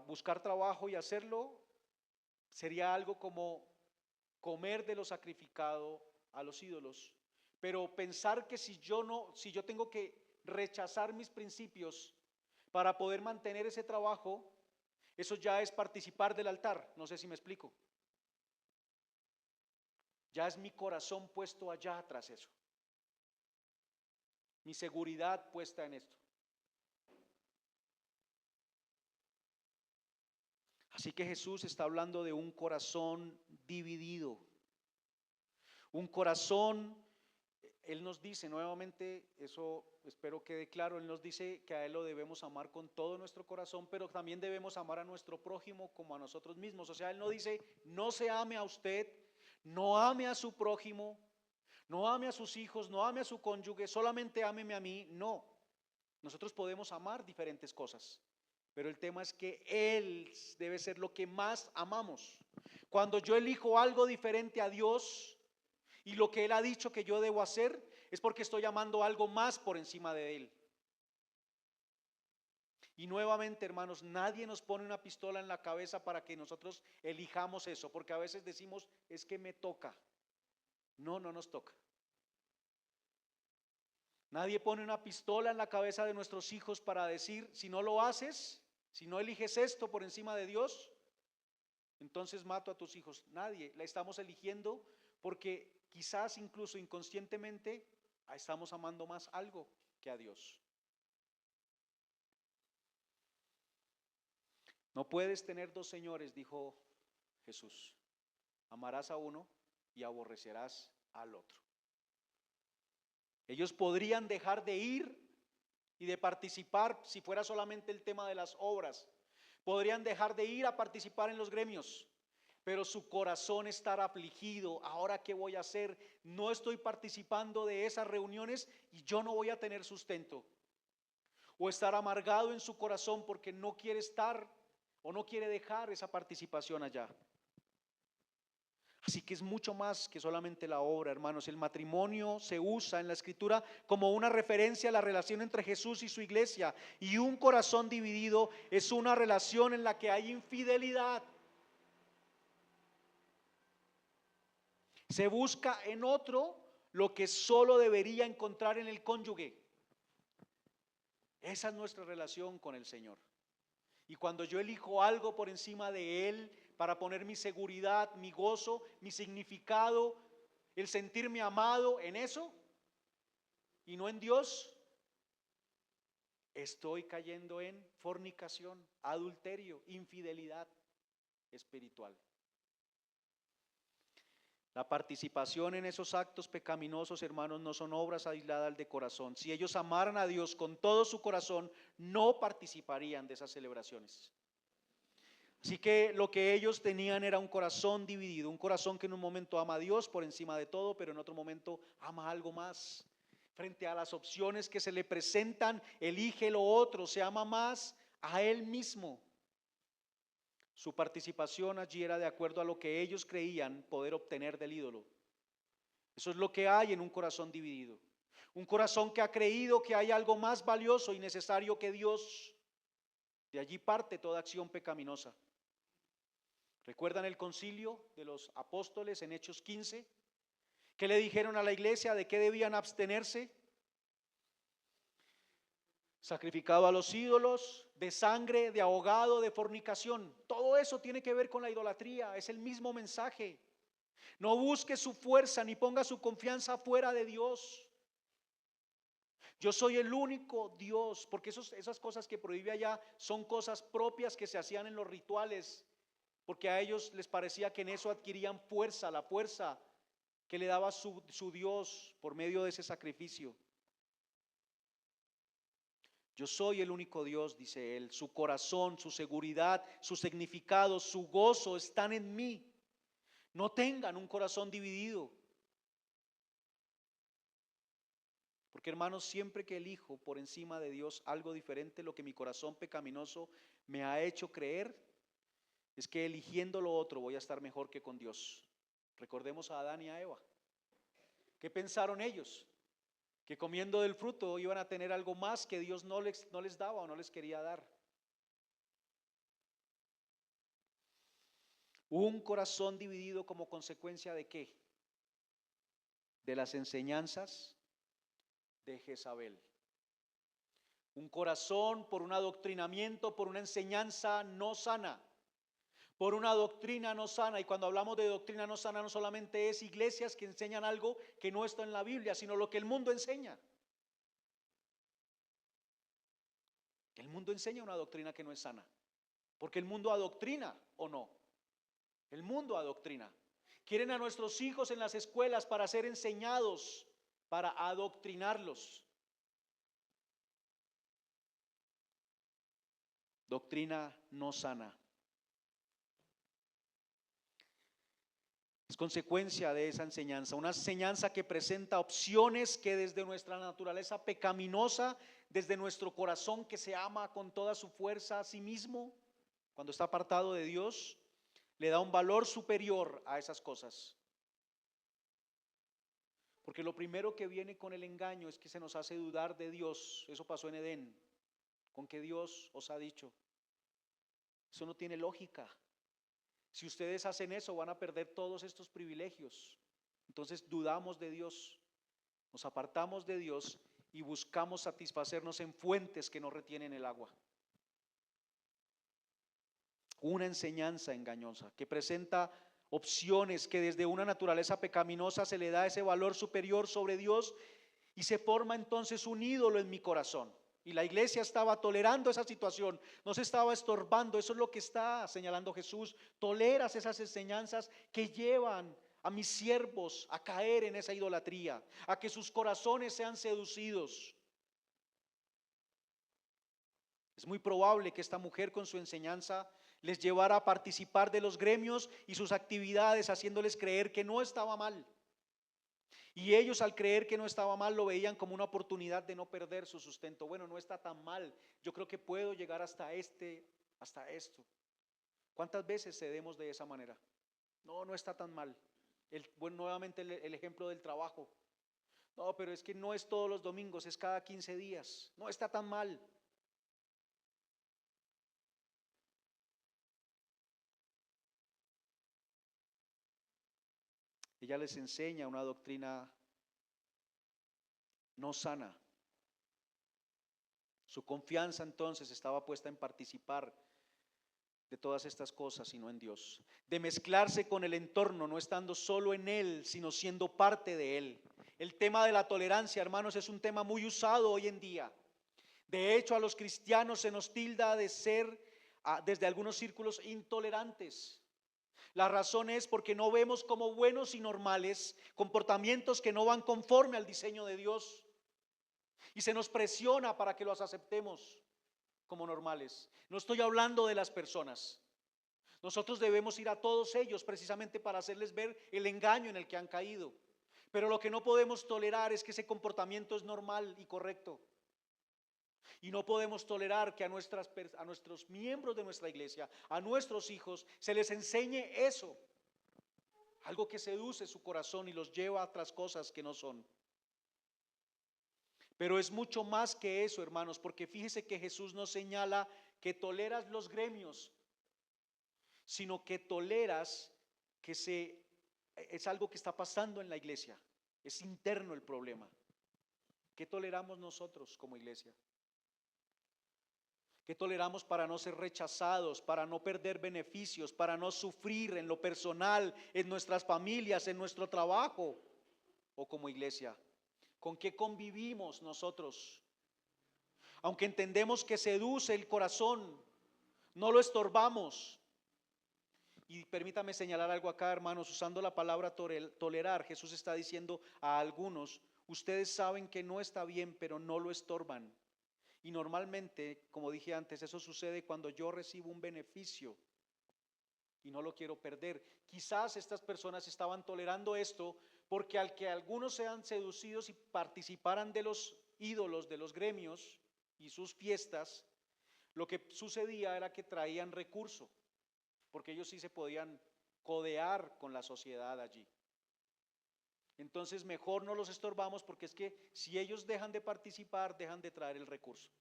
[SPEAKER 1] Buscar trabajo y hacerlo sería algo como comer de lo sacrificado a los ídolos. Pero pensar que si yo tengo que rechazar mis principios para poder mantener ese trabajo, eso ya es participar del altar. No sé si me explico. Ya es mi corazón puesto allá tras eso. Mi seguridad puesta en esto. Así que Jesús está hablando de un corazón dividido. Un corazón, Él nos dice nuevamente, eso espero quede claro, Él nos dice que a Él lo debemos amar con todo nuestro corazón, pero también debemos amar a nuestro prójimo como a nosotros mismos. O sea, Él no dice, no se ame a usted, no ame a su prójimo, no ame a sus hijos, no ame a su cónyuge, solamente ámeme a mí. No, nosotros podemos amar diferentes cosas, pero el tema es que Él debe ser lo que más amamos. Cuando yo elijo algo diferente a Dios Y lo que Él ha dicho que yo debo hacer es porque estoy amando algo más por encima de Él. Y nuevamente, hermanos, nadie nos pone una pistola en la cabeza para que nosotros elijamos eso, porque a veces decimos, es que me toca. No, no nos toca. Nadie pone una pistola en la cabeza de nuestros hijos para decir, si no lo haces, si no eliges esto por encima de Dios, entonces mato a tus hijos. Nadie, la estamos eligiendo porque quizás incluso inconscientemente estamos amando más algo que a Dios. No puedes tener dos señores, dijo Jesús. Amarás a uno y aborrecerás al otro. Ellos podrían dejar de ir y de participar si fuera solamente el tema de las obras. Podrían dejar de ir a participar en los gremios, pero su corazón estará afligido. ¿Ahora qué voy a hacer? No estoy participando de esas reuniones y yo no voy a tener sustento. O estar amargado en su corazón porque no quiere estar o no quiere dejar esa participación allá. Así que es mucho más que solamente la obra, hermanos. El matrimonio se usa en la Escritura como una referencia a la relación entre Jesús y su iglesia. Y un corazón dividido es una relación en la que hay infidelidad. Se busca en otro lo que solo debería encontrar en el cónyuge. Esa es nuestra relación con el Señor. Y cuando yo elijo algo por encima de Él para poner mi seguridad, mi gozo, mi significado, el sentirme amado en eso y no en Dios, estoy cayendo en fornicación, adulterio, infidelidad espiritual. La participación en esos actos pecaminosos, hermanos, no son obras aisladas de corazón. Si ellos amaran a Dios con todo su corazón, no participarían de esas celebraciones. Así que lo que ellos tenían era un corazón dividido, un corazón que en un momento ama a Dios por encima de todo, pero en otro momento ama algo más. Frente a las opciones que se le presentan, elige lo otro, se ama más a él mismo. Su participación allí era de acuerdo a lo que ellos creían poder obtener del ídolo. Eso es lo que hay en un corazón dividido. Un corazón que ha creído que hay algo más valioso y necesario que Dios. De allí parte toda acción pecaminosa. ¿Recuerdan el concilio de los apóstoles en Hechos 15? ¿Qué le dijeron a la iglesia? ¿De qué debían abstenerse? Sacrificado a los ídolos, de sangre, de ahogado, de fornicación. Todo eso tiene que ver con la idolatría, es el mismo mensaje. No busque su fuerza ni ponga su confianza fuera de Dios. Yo soy el único Dios, porque esas cosas que prohíbe allá son cosas propias que se hacían en los rituales, porque a ellos les parecía que en eso adquirían fuerza, la fuerza que le daba su Dios por medio de ese sacrificio. Yo soy el único Dios, dice él. Su corazón, su seguridad, su significado, su gozo están en mí. No tengan un corazón dividido. Porque hermanos, siempre que elijo por encima de Dios algo diferente, lo que mi corazón pecaminoso me ha hecho creer es que eligiendo lo otro voy a estar mejor que con Dios. Recordemos a Adán y a Eva. ¿Qué pensaron ellos? Que comiendo del fruto iban a tener algo más que Dios no les daba o no les quería dar. Un corazón dividido como consecuencia ¿de qué? De las enseñanzas de Jezabel. Un corazón por un adoctrinamiento, por una enseñanza no sana, por una doctrina no sana. Y cuando hablamos de doctrina no sana, no solamente es iglesias que enseñan algo que no está en la Biblia, sino lo que el mundo enseña. El mundo enseña una doctrina que no es sana, porque el mundo adoctrina o no. El mundo adoctrina. Quieren a nuestros hijos en las escuelas para ser enseñados, para adoctrinarlos. Doctrina no sana. Es consecuencia de esa enseñanza, una enseñanza que presenta opciones que desde nuestra naturaleza pecaminosa, desde nuestro corazón que se ama con toda su fuerza a sí mismo, cuando está apartado de Dios, le da un valor superior a esas cosas. Porque lo primero que viene con el engaño es que se nos hace dudar de Dios. Eso pasó en Edén, con que Dios os ha dicho. Eso no tiene lógica. Si ustedes hacen eso, van a perder todos estos privilegios. Entonces dudamos de Dios, nos apartamos de Dios y buscamos satisfacernos en fuentes que no retienen el agua. Una enseñanza engañosa que presenta opciones, que desde una naturaleza pecaminosa se le da ese valor superior sobre Dios y se forma entonces un ídolo en mi corazón. Y la iglesia estaba tolerando esa situación, no se estaba estorbando. Eso es lo que está señalando Jesús. Toleras esas enseñanzas que llevan a mis siervos a caer en esa idolatría, a que sus corazones sean seducidos. Es muy probable que esta mujer con su enseñanza les llevara a participar de los gremios y sus actividades, haciéndoles creer que no estaba mal. Y ellos, al creer que no estaba mal, lo veían como una oportunidad de no perder su sustento. Bueno, no está tan mal, yo creo que puedo llegar hasta esto. ¿Cuántas veces cedemos de esa manera? No, no está tan mal. Bueno, nuevamente el ejemplo del trabajo. No, pero es que no es todos los domingos, es cada 15 días. No está tan mal. Ella les enseña una doctrina no sana. Su confianza entonces estaba puesta en participar de todas estas cosas, sino en Dios. De mezclarse con el entorno, no estando solo en Él, sino siendo parte de Él. El tema de la tolerancia, hermanos, es un tema muy usado hoy en día. De hecho, a los cristianos se nos tilda de ser, desde algunos círculos, intolerantes. La razón es porque no vemos como buenos y normales comportamientos que no van conforme al diseño de Dios. Y se nos presiona para que los aceptemos como normales. No estoy hablando de las personas. Nosotros debemos ir a todos ellos precisamente para hacerles ver el engaño en el que han caído. Pero lo que no podemos tolerar es que ese comportamiento es normal y correcto. Y no podemos tolerar que a nuestros miembros de nuestra iglesia, a nuestros hijos, se les enseñe eso. Algo que seduce su corazón y los lleva a otras cosas que no son. Pero es mucho más que eso, hermanos, porque fíjese que Jesús no señala que toleras los gremios, sino que toleras es algo que está pasando en la iglesia. Es interno el problema. ¿Qué toleramos nosotros como iglesia? ¿Qué toleramos para no ser rechazados, para no perder beneficios, para no sufrir en lo personal, en nuestras familias, en nuestro trabajo o como iglesia? ¿Con qué convivimos nosotros? Aunque entendemos que seduce el corazón, no lo estorbamos. Y permítame señalar algo acá, hermanos, usando la palabra tolerar, Jesús está diciendo a algunos, ustedes saben que no está bien, pero no lo estorban. Y normalmente, como dije antes, eso sucede cuando yo recibo un beneficio y no lo quiero perder. Quizás estas personas estaban tolerando esto porque al que algunos sean seducidos y participaran de los ídolos, de los gremios y sus fiestas, lo que sucedía era que traían recurso, porque ellos sí se podían codear con la sociedad allí. Entonces mejor no los estorbamos, porque es que si ellos dejan de participar, dejan de traer el recurso.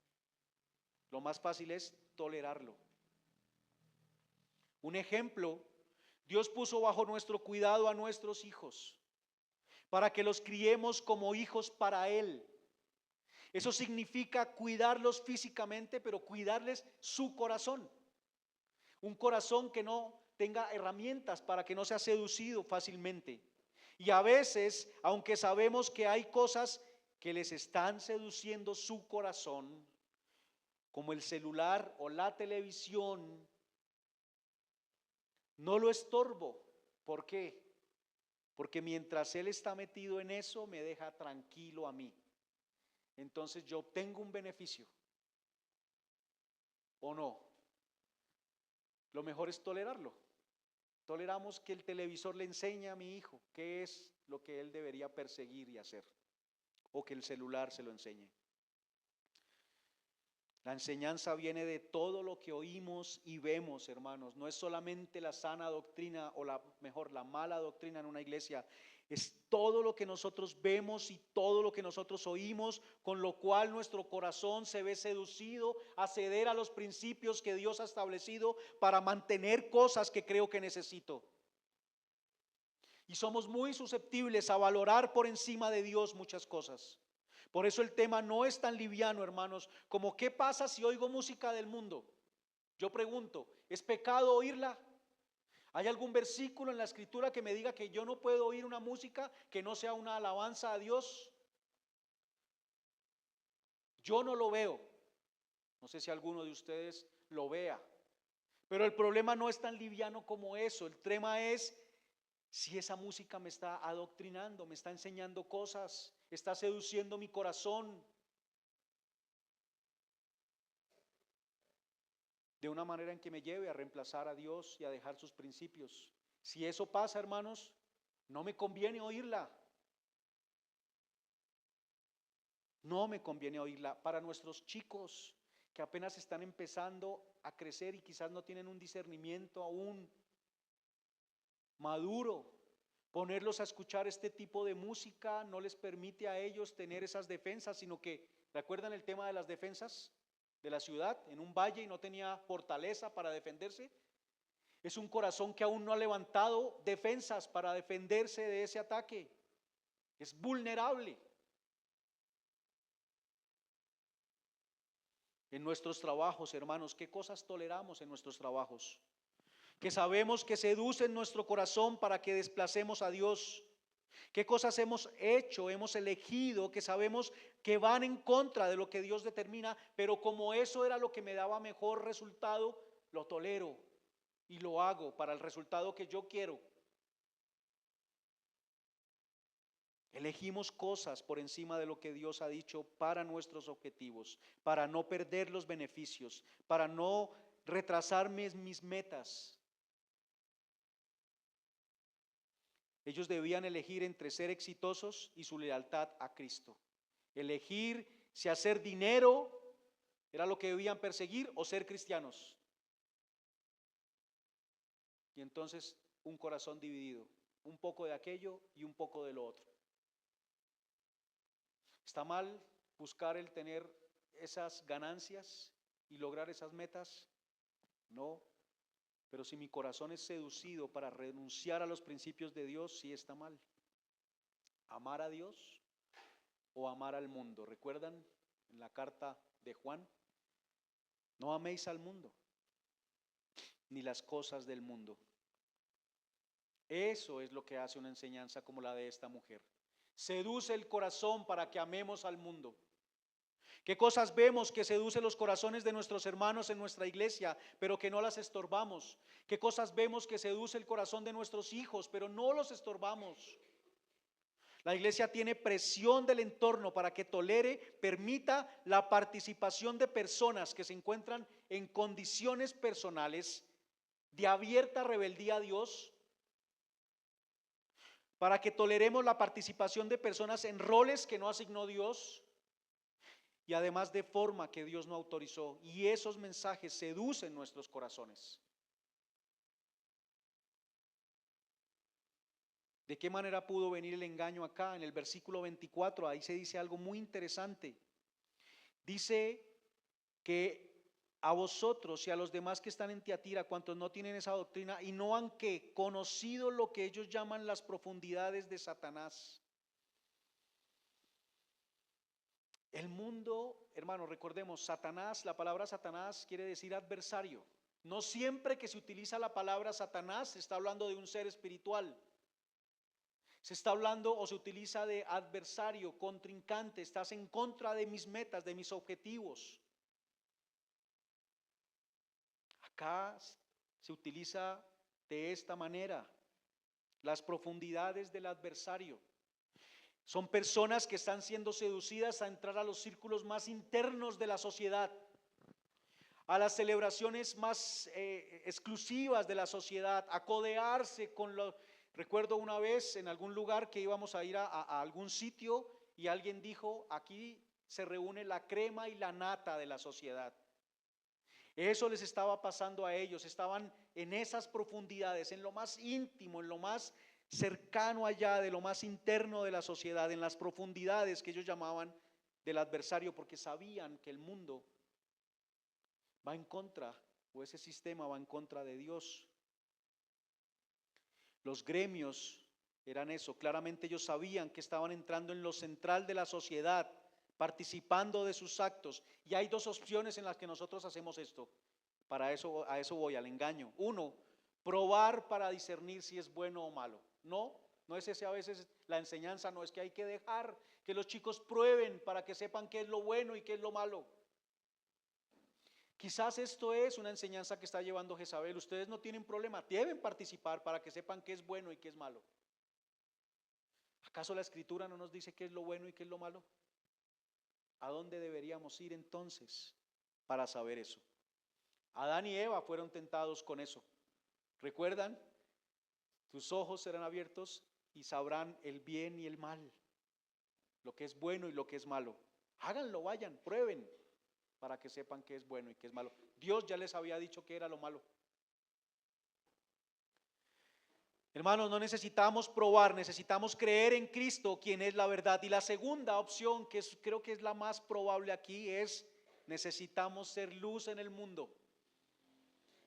[SPEAKER 1] Lo más fácil es tolerarlo. Un ejemplo, Dios puso bajo nuestro cuidado a nuestros hijos para que los criemos como hijos para Él. Eso significa cuidarlos físicamente, pero cuidarles su corazón. Un corazón que no tenga herramientas para que no sea seducido fácilmente. Y a veces, aunque sabemos que hay cosas que les están seduciendo su corazón, como el celular o la televisión, no lo estorbo. ¿Por qué? Porque mientras él está metido en eso, me deja tranquilo a mí. Entonces yo obtengo un beneficio. ¿O no? Lo mejor es tolerarlo. Toleramos que el televisor le enseñe a mi hijo qué es lo que él debería perseguir y hacer, o que el celular se lo enseñe. La enseñanza viene de todo lo que oímos y vemos, hermanos. No es solamente la sana doctrina o la mala doctrina en una iglesia. Es todo lo que nosotros vemos y todo lo que nosotros oímos, con lo cual nuestro corazón se ve seducido a ceder a los principios que Dios ha establecido para mantener cosas que creo que necesito. Y somos muy susceptibles a valorar por encima de Dios muchas cosas. Por eso el tema no es tan liviano, hermanos, como ¿qué pasa si oigo música del mundo? Yo pregunto, ¿es pecado oírla? ¿Hay algún versículo en la escritura que me diga que yo no puedo oír una música que no sea una alabanza a Dios? Yo no lo veo. No sé si alguno de ustedes lo vea. Pero el problema no es tan liviano como eso. El tema es si esa música me está adoctrinando, me está enseñando cosas, está seduciendo mi corazón de una manera en que me lleve a reemplazar a Dios y a dejar sus principios. Si eso pasa, hermanos, no me conviene oírla. No me conviene oírla. Para nuestros chicos que apenas están empezando a crecer y quizás no tienen un discernimiento aún maduro, ponerlos a escuchar este tipo de música no les permite a ellos tener esas defensas, sino que, ¿recuerdan el tema de las defensas de la ciudad? En un valle y no tenía fortaleza para defenderse. Es un corazón que aún no ha levantado defensas para defenderse de ese ataque. Es vulnerable. En nuestros trabajos, hermanos, ¿qué cosas toleramos en nuestros trabajos? Que sabemos que seducen nuestro corazón para que desplacemos a Dios. ¿Qué cosas hemos hecho, hemos elegido, que sabemos que van en contra de lo que Dios determina, pero como eso era lo que me daba mejor resultado, lo tolero y lo hago para el resultado que yo quiero? Elegimos cosas por encima de lo que Dios ha dicho para nuestros objetivos, para no perder los beneficios, para no retrasar mis metas. Ellos debían elegir entre ser exitosos y su lealtad a Cristo. Elegir si hacer dinero era lo que debían perseguir o ser cristianos. Y entonces un corazón dividido, un poco de aquello y un poco de lo otro. ¿Está mal buscar el tener esas ganancias y lograr esas metas? No. Pero si mi corazón es seducido para renunciar a los principios de Dios, sí está mal. Amar a Dios o amar al mundo. ¿Recuerdan en la carta de Juan? No améis al mundo, ni las cosas del mundo. Eso es lo que hace una enseñanza como la de esta mujer. Seduce el corazón para que amemos al mundo. ¿Qué cosas vemos que seducen los corazones de nuestros hermanos en nuestra iglesia, pero que no las estorbamos? ¿Qué cosas vemos que seduce el corazón de nuestros hijos, pero no los estorbamos? La iglesia tiene presión del entorno para que tolere, permita la participación de personas que se encuentran en condiciones personales de abierta rebeldía a Dios, para que toleremos la participación de personas en roles que no asignó Dios, y además de forma que Dios no autorizó, y esos mensajes seducen nuestros corazones. ¿De qué manera pudo venir el engaño acá? En el versículo 24, ahí se dice algo muy interesante. Dice que a vosotros y a los demás que están en Tiatira, cuantos no tienen esa doctrina y no han conocido lo que ellos llaman las profundidades de Satanás. El mundo, hermanos, recordemos, Satanás, la palabra Satanás quiere decir adversario. No siempre que se utiliza la palabra Satanás se está hablando de un ser espiritual. Se está hablando o se utiliza de adversario, contrincante, estás en contra de mis metas, de mis objetivos. Acá se utiliza de esta manera, las profundidades del adversario. Son personas que están siendo seducidas a entrar a los círculos más internos de la sociedad, a las celebraciones más exclusivas de la sociedad, a codearse con los... Recuerdo una vez en algún lugar que íbamos a ir a algún sitio y alguien dijo, aquí se reúne la crema y la nata de la sociedad. Eso les estaba pasando a ellos, estaban en esas profundidades, en lo más íntimo, en lo más cercano allá, de lo más interno de la sociedad, en las profundidades que ellos llamaban del adversario, porque sabían que el mundo va en contra, o ese sistema va en contra de Dios. Los gremios eran eso, claramente ellos sabían que estaban entrando en lo central de la sociedad, participando de sus actos. Y hay dos opciones en las que nosotros hacemos esto. Para eso, a eso voy, al engaño. Uno, probar para discernir si es bueno o malo. No es ese a veces la enseñanza, no es que hay que dejar que los chicos prueben para que sepan qué es lo bueno y qué es lo malo. Quizás esto es una enseñanza que está llevando Jezabel. Ustedes no tienen problema, deben participar para que sepan qué es bueno y qué es malo. ¿Acaso la Escritura no nos dice qué es lo bueno y qué es lo malo? ¿A dónde deberíamos ir entonces para saber eso? Adán y Eva fueron tentados con eso. ¿Recuerdan? Tus ojos serán abiertos y sabrán el bien y el mal, lo que es bueno y lo que es malo. Háganlo, vayan, prueben para que sepan qué es bueno y qué es malo. Dios ya les había dicho qué era lo malo. Hermanos, no necesitamos probar, necesitamos creer en Cristo, quien es la verdad. Y la segunda opción, creo que es la más probable aquí, es necesitamos ser luz en el mundo.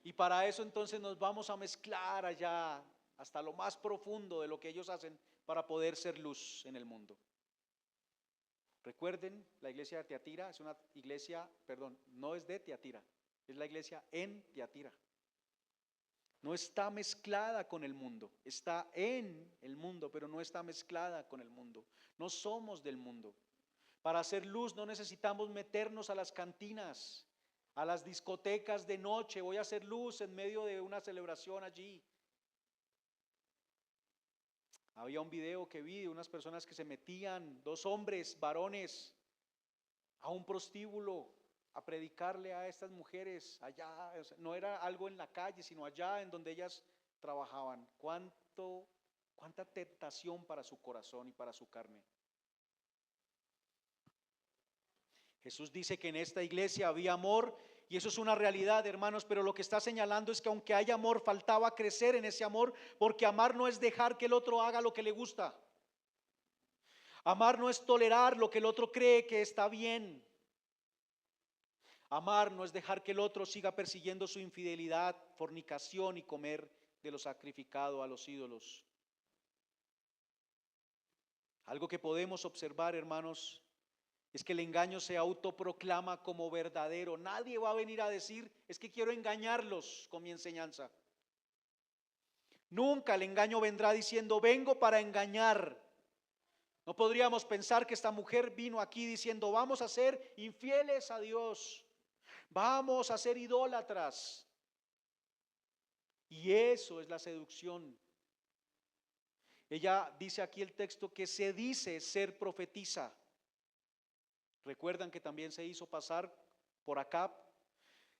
[SPEAKER 1] Y para eso entonces nos vamos a mezclar allá hasta lo más profundo de lo que ellos hacen para poder ser luz en el mundo. Recuerden, la iglesia de Tiatira es una iglesia, no es de Tiatira, es la iglesia en Tiatira. No está mezclada con el mundo, está en el mundo, pero no está mezclada con el mundo. No somos del mundo. Para hacer luz no necesitamos meternos a las cantinas, a las discotecas de noche. Voy a hacer luz en medio de una celebración allí. Había un video que vi de unas personas que se metían, dos hombres, varones, a un prostíbulo a predicarle a estas mujeres allá. O sea, no era algo en la calle, sino allá en donde ellas trabajaban. Cuánta tentación para su corazón y para su carne. Jesús dice que en esta iglesia había amor, y eso es una realidad, hermanos, pero lo que está señalando es que aunque hay amor, faltaba crecer en ese amor, porque amar no es dejar que el otro haga lo que le gusta. Amar no es tolerar lo que el otro cree que está bien. Amar no es dejar que el otro siga persiguiendo su infidelidad, fornicación y comer de lo sacrificado a los ídolos. Algo que podemos observar, hermanos, es que el engaño se autoproclama como verdadero. Nadie va a venir a decir, es que quiero engañarlos con mi enseñanza. Nunca el engaño vendrá diciendo, vengo para engañar. No podríamos pensar que esta mujer vino aquí diciendo, vamos a ser infieles a Dios, vamos a ser idólatras. Y eso es la seducción. Ella dice aquí el texto que se dice ser profetisa. Recuerdan que también se hizo pasar por Acab.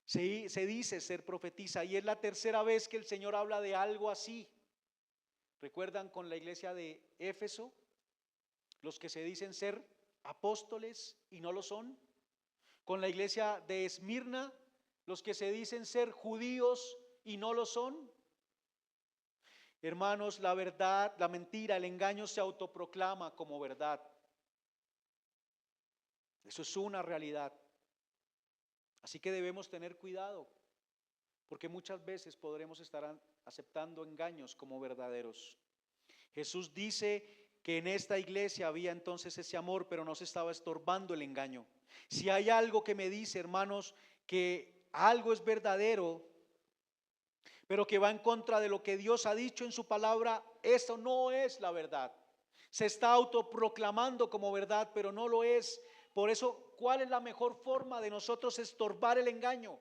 [SPEAKER 1] Se dice ser profetisa, y es la tercera vez que el Señor habla de algo así. ¿Recuerdan con la iglesia de Éfeso? Los que se dicen ser apóstoles y no lo son. Con la iglesia de Esmirna, los que se dicen ser judíos y no lo son. Hermanos, la verdad, la mentira, el engaño se autoproclama como verdad. Eso es una realidad. Así que debemos tener cuidado, porque muchas veces podremos estar aceptando engaños como verdaderos. Jesús dice que en esta iglesia había entonces ese amor, pero no se estaba estorbando el engaño. Si hay algo que me dice, hermanos, que algo es verdadero, pero que va en contra de lo que Dios ha dicho en su palabra, eso no es la verdad. Se está autoproclamando como verdad, pero no lo es. Por eso, ¿cuál es la mejor forma de nosotros estorbar el engaño?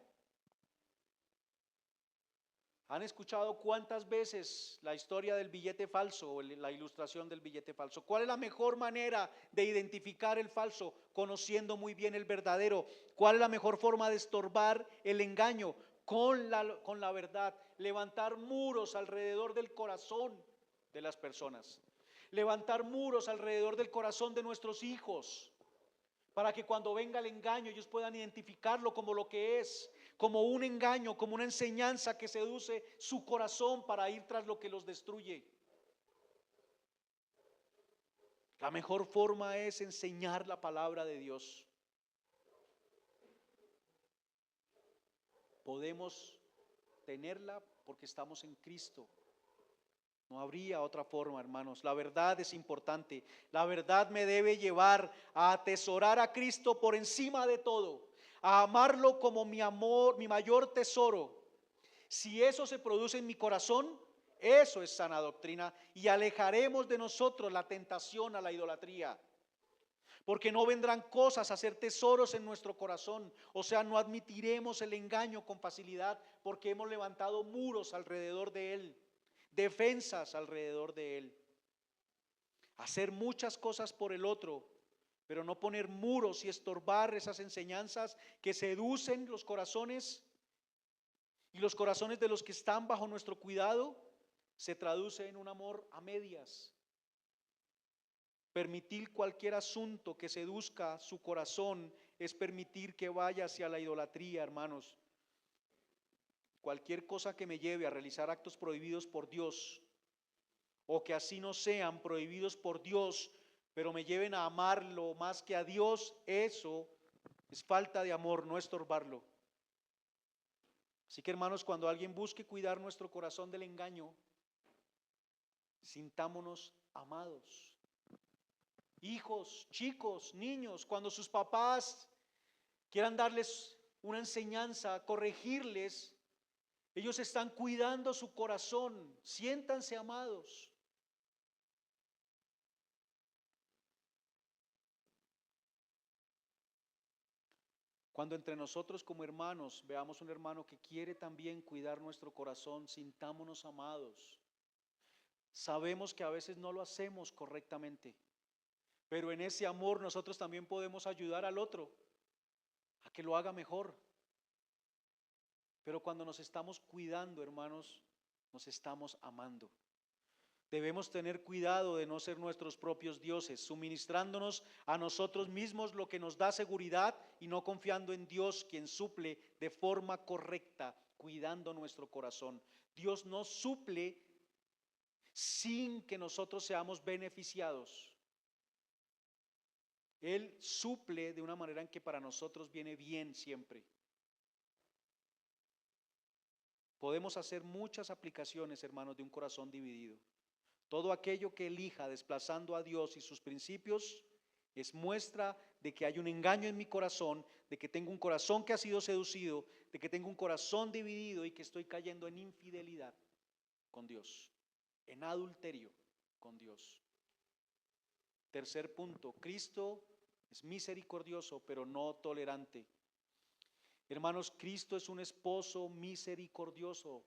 [SPEAKER 1] ¿Han escuchado cuántas veces la historia del billete falso o la ilustración del billete falso? ¿Cuál es la mejor manera de identificar el falso? Conociendo muy bien el verdadero. ¿Cuál es la mejor forma de estorbar el engaño? Con la verdad. Levantar muros alrededor del corazón de las personas. Levantar muros alrededor del corazón de nuestros hijos. para que cuando venga el engaño ellos puedan identificarlo como lo que es, como un engaño, como una enseñanza que seduce su corazón para ir tras lo que los destruye. La mejor forma es enseñar la palabra de Dios. Podemos tenerla porque estamos en Cristo. No habría otra forma, hermanos. La verdad es importante. La verdad me debe llevar a atesorar a Cristo por encima de todo, a amarlo como mi amor, mi mayor tesoro. Si eso se produce en mi corazón, eso es sana doctrina y alejaremos de nosotros la tentación a la idolatría. Porque no vendrán cosas a ser tesoros en nuestro corazón. O sea, no admitiremos el engaño con facilidad porque hemos levantado muros alrededor de él, defensas alrededor de él. Hacer muchas cosas por el otro, pero no poner muros y estorbar esas enseñanzas que seducen los corazones y los corazones de los que están bajo nuestro cuidado, se traduce en un amor a medias. Permitir cualquier asunto que seduzca su corazón es permitir que vaya hacia la idolatría, hermanos. Cualquier cosa que me lleve a realizar actos prohibidos por Dios, o que así no sean prohibidos por Dios, pero me lleven a amarlo más que a Dios, eso es falta de amor, no estorbarlo. Así que, hermanos, cuando alguien busque cuidar nuestro corazón del engaño, sintámonos amados. Hijos, chicos, niños, cuando sus papás quieran darles una enseñanza, corregirles, ellos están cuidando su corazón. Siéntanse amados. Cuando entre nosotros como hermanos veamos un hermano que quiere también cuidar nuestro corazón, sintámonos amados. Sabemos que a veces no lo hacemos correctamente, pero en ese amor nosotros también podemos ayudar al otro a que lo haga mejor. Pero cuando nos estamos cuidando, hermanos, nos estamos amando. Debemos tener cuidado de no ser nuestros propios dioses, suministrándonos a nosotros mismos lo que nos da seguridad y no confiando en Dios, quien suple de forma correcta, cuidando nuestro corazón. Dios no suple sin que nosotros seamos beneficiados. Él suple de una manera en que para nosotros viene bien siempre. Podemos hacer muchas aplicaciones, hermanos, de un corazón dividido. Todo aquello que elija desplazando a Dios y sus principios es muestra de que hay un engaño en mi corazón, de que tengo un corazón que ha sido seducido, de que tengo un corazón dividido y que estoy cayendo en infidelidad con Dios, en adulterio con Dios. Tercer punto, Cristo es misericordioso, pero no tolerante. Hermanos, Cristo es un esposo misericordioso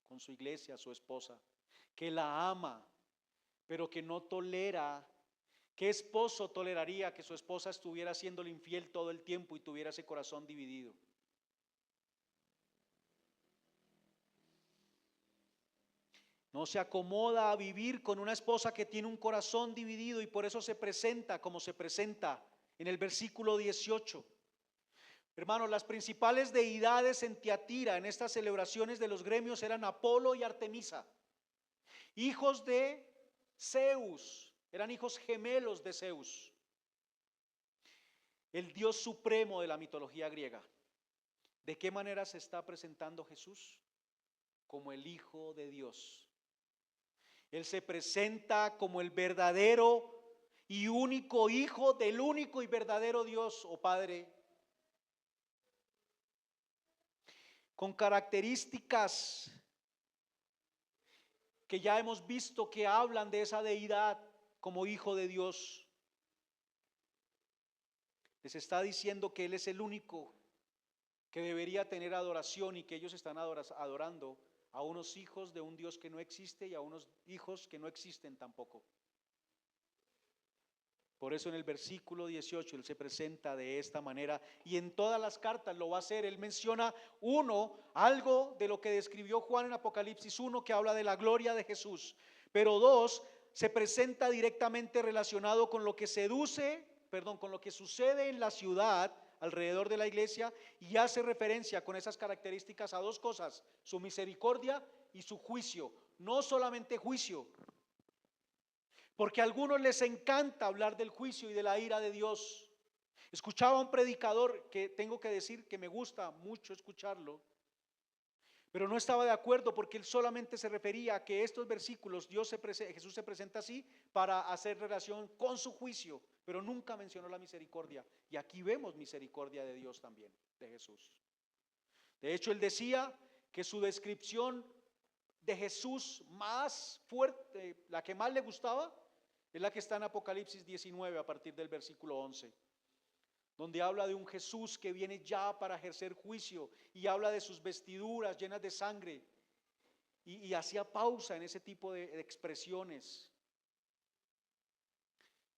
[SPEAKER 1] con su iglesia, su esposa, que la ama, pero que no tolera. ¿Qué esposo toleraría que su esposa estuviera haciéndole infiel todo el tiempo y tuviera ese corazón dividido? No se acomoda a vivir con una esposa que tiene un corazón dividido y por eso se presenta como se presenta en el versículo 18. Hermanos, las principales deidades en Tiatira en estas celebraciones de los gremios eran Apolo y Artemisa, hijos de Zeus, eran hijos gemelos de Zeus, el Dios supremo de la mitología griega. ¿De qué manera se está presentando Jesús? Como el Hijo de Dios. Él se presenta como el verdadero y único Hijo del único y verdadero Dios o Padre, con características que ya hemos visto que hablan de esa deidad como Hijo de Dios. Les está diciendo que Él es el único que debería tener adoración y que ellos están adorando a unos hijos de un Dios que no existe y a unos hijos que no existen tampoco. Por eso en el versículo 18 Él se presenta de esta manera y en todas las cartas lo va a hacer. Él menciona algo de lo que describió Juan en Apocalipsis 1, que habla de la gloria de Jesús, pero 2, se presenta directamente relacionado con lo que seduce perdón, con lo que sucede en la ciudad alrededor de la iglesia, y hace referencia con esas características a dos cosas: su misericordia y su juicio. No solamente juicio, porque a algunos les encanta hablar del juicio y de la ira de Dios. Escuchaba a un predicador que tengo que decir que me gusta mucho escucharlo, pero no estaba de acuerdo porque él solamente se refería a que estos versículos Jesús se presenta así para hacer relación con su juicio, pero nunca mencionó la misericordia. Y aquí vemos misericordia de Dios también, de Jesús. De hecho, él decía que su descripción de Jesús más fuerte, la que más le gustaba, es la que está en Apocalipsis 19 a partir del versículo 11, donde habla de un Jesús que viene ya para ejercer juicio, y habla de sus vestiduras llenas de sangre, y hacía pausa en ese tipo de expresiones.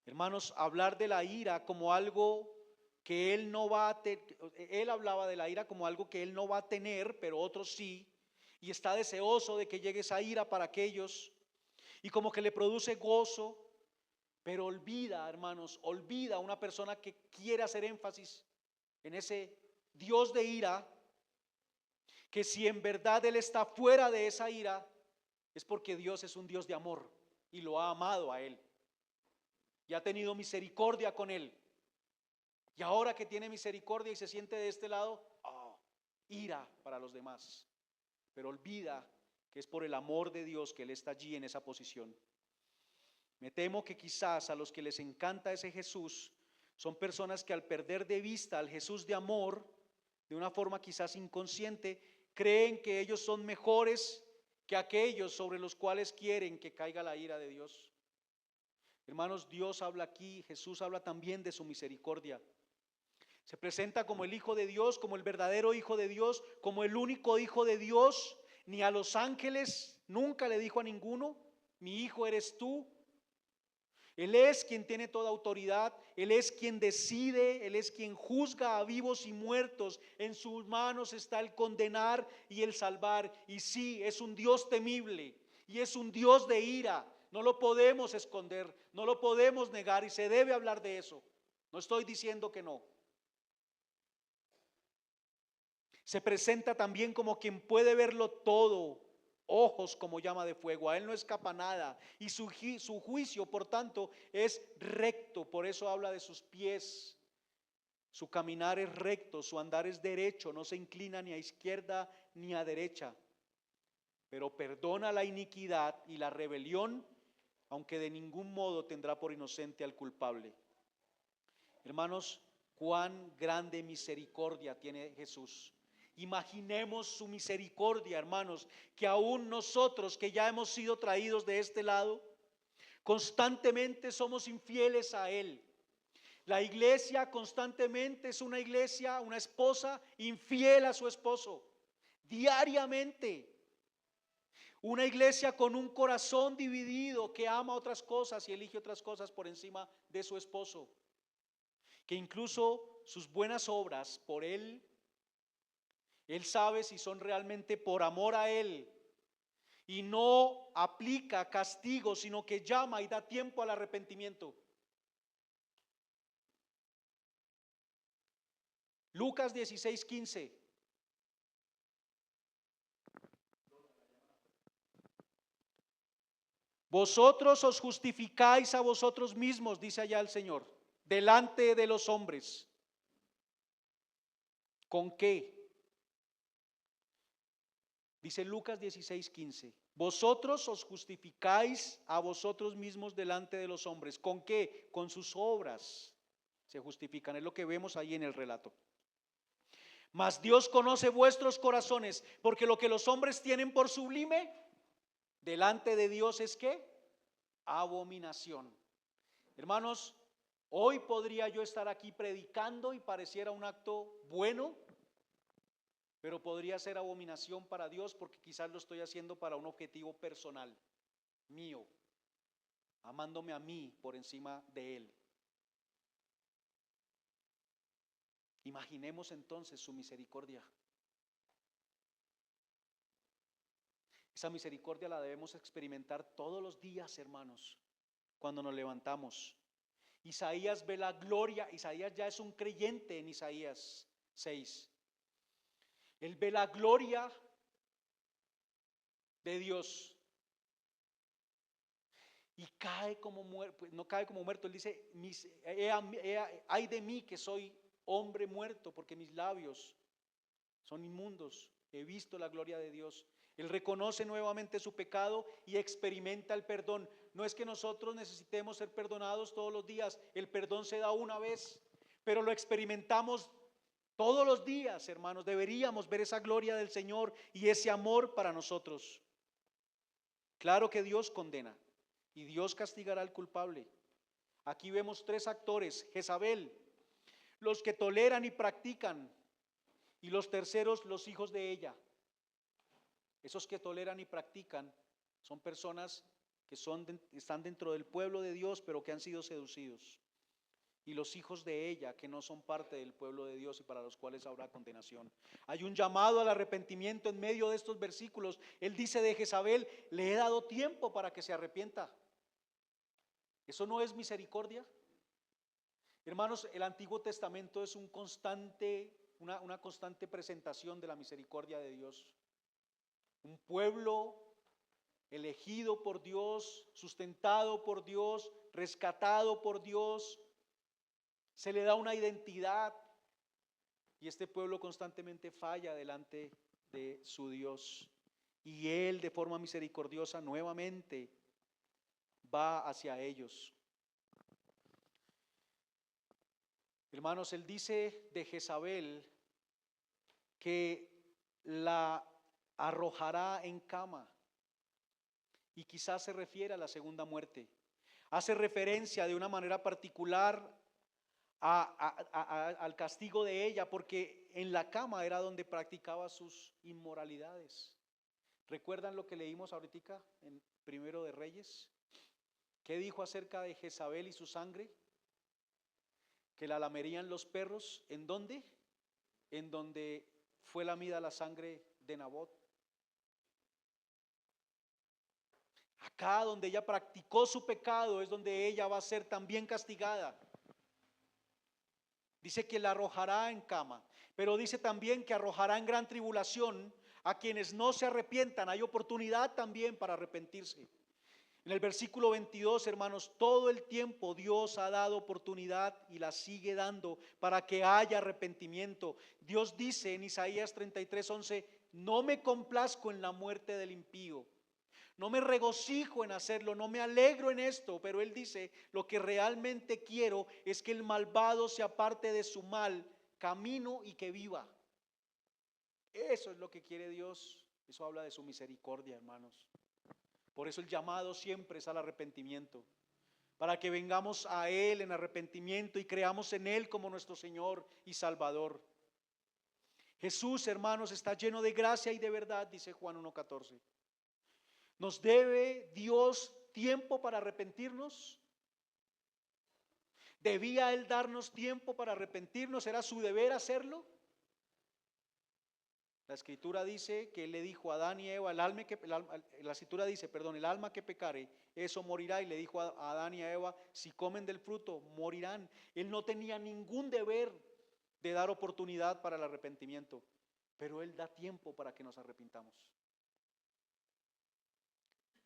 [SPEAKER 1] Hermanos, hablar de la ira como algo que él no va a tener, él hablaba de la ira como algo que él no va a tener, pero otros sí, y está deseoso de que llegue esa ira para aquellos, y como que le produce gozo. Pero olvida, hermanos, olvida a una persona que quiere hacer énfasis en ese Dios de ira, que si en verdad Él está fuera de esa ira, es porque Dios es un Dios de amor y lo ha amado a Él y ha tenido misericordia con Él. Y ahora que tiene misericordia y se siente de este lado, ira para los demás. Pero olvida que es por el amor de Dios que Él está allí en esa posición. Me temo que quizás a los que les encanta ese Jesús son personas que al perder de vista al Jesús de amor, de una forma quizás inconsciente, creen que ellos son mejores que aquellos sobre los cuales quieren que caiga la ira de Dios. Hermanos, Dios habla aquí, Jesús habla también de su misericordia. Se presenta como el Hijo de Dios, como el verdadero Hijo de Dios, como el único Hijo de Dios. Ni a los ángeles nunca le dijo a ninguno: mi hijo eres tú. Él es quien tiene toda autoridad, Él es quien decide, Él es quien juzga a vivos y muertos. En sus manos está el condenar y el salvar. Y sí, es un Dios temible y es un Dios de ira. No lo podemos esconder, no lo podemos negar, y se debe hablar de eso. No estoy diciendo que no. Se presenta también como quien puede verlo todo, ojos como llama de fuego. A Él no escapa nada, y su juicio, por tanto, es recto. Por eso habla de sus pies. Su caminar es recto, su andar es derecho, no se inclina ni a izquierda ni a derecha, pero perdona la iniquidad y la rebelión, aunque de ningún modo tendrá por inocente al culpable. Hermanos, cuán grande misericordia tiene Jesús. Imaginemos su misericordia, hermanos, que aún nosotros que ya hemos sido traídos de este lado, constantemente somos infieles a Él. La iglesia constantemente es una iglesia, una esposa infiel a su esposo, diariamente. Una iglesia con un corazón dividido, que ama otras cosas y elige otras cosas por encima de su esposo, que incluso sus buenas obras por Él sabe si son realmente por amor a Él, y no aplica castigo, sino que llama y da tiempo al arrepentimiento. Lucas 16:15. Vosotros os justificáis a vosotros mismos, dice allá el Señor, delante de los hombres. ¿Con qué? Dice Lucas 16:15. Vosotros os justificáis a vosotros mismos delante de los hombres. ¿Con qué? Con sus obras se justifican. Es lo que vemos ahí en el relato. Mas Dios conoce vuestros corazones, porque lo que los hombres tienen por sublime, delante de Dios es ¿qué? Abominación. Hermanos, hoy podría yo estar aquí predicando y pareciera un acto bueno, pero podría ser abominación para Dios, porque quizás lo estoy haciendo para un objetivo personal, mío, amándome a mí por encima de Él. Imaginemos entonces su misericordia. Esa misericordia la debemos experimentar todos los días, hermanos, cuando nos levantamos. Isaías ve la gloria. Isaías ya es un creyente en Isaías 6. Él ve la gloria de Dios y cae como muerto. Pues no cae como muerto, él dice: ay de mí que soy hombre muerto, porque mis labios son inmundos. He visto la gloria de Dios. Él reconoce nuevamente su pecado y experimenta el perdón. No es que nosotros necesitemos ser perdonados todos los días. El perdón se da una vez, pero lo experimentamos todos los días, hermanos. Deberíamos ver esa gloria del Señor y ese amor para nosotros. Claro que Dios condena y Dios castigará al culpable. Aquí vemos tres actores: Jezabel, los que toleran y practican, y los terceros, los hijos de ella. Esos que toleran y practican son personas que están dentro del pueblo de Dios, pero que han sido seducidos. Y los hijos de ella, que no son parte del pueblo de Dios y para los cuales habrá condenación. Hay un llamado al arrepentimiento en medio de estos versículos. Él dice de Jezabel: le he dado tiempo para que se arrepienta. ¿Eso no es misericordia? Hermanos, el Antiguo Testamento es una constante presentación de la misericordia de Dios. Un pueblo elegido por Dios, sustentado por Dios, rescatado por Dios. Se le da una identidad y este pueblo constantemente falla delante de su Dios. Y Él, de forma misericordiosa, nuevamente va hacia ellos. Hermanos, Él dice de Jezabel que la arrojará en cama, y quizás se refiere a la segunda muerte. Hace referencia de una manera particular al castigo de ella, porque en la cama era donde practicaba sus inmoralidades. ¿Recuerdan lo que leímos ahorita en Primero de Reyes? ¿Qué dijo acerca de Jezabel y su sangre? Que la lamerían los perros. ¿En dónde? En donde fue lamida la sangre de Nabot. Acá donde ella practicó su pecado es donde ella va a ser también castigada. Dice que la arrojará en cama, pero dice también que arrojará en gran tribulación a quienes no se arrepientan. Hay oportunidad también para arrepentirse. En el versículo 22, hermanos, todo el tiempo Dios ha dado oportunidad y la sigue dando para que haya arrepentimiento. Dios dice en Isaías 33:11: no me complazco en la muerte del impío, no me regocijo en hacerlo, no me alegro en esto. Pero Él dice: lo que realmente quiero es que el malvado se aparte de su mal camino y que viva. Eso es lo que quiere Dios. Eso habla de su misericordia, hermanos. Por eso el llamado siempre es al arrepentimiento, para que vengamos a Él en arrepentimiento y creamos en Él como nuestro Señor y Salvador. Jesús, hermanos, está lleno de gracia y de verdad, dice Juan 1:14. ¿Nos debe Dios tiempo para arrepentirnos? ¿Debía Él darnos tiempo para arrepentirnos? ¿Era su deber hacerlo? La escritura dice que Él le dijo a Adán y Eva: el alma que pecare, eso morirá. Y le dijo a Adán y a Eva: si comen del fruto, morirán. Él no tenía ningún deber de dar oportunidad para el arrepentimiento, pero Él da tiempo para que nos arrepintamos.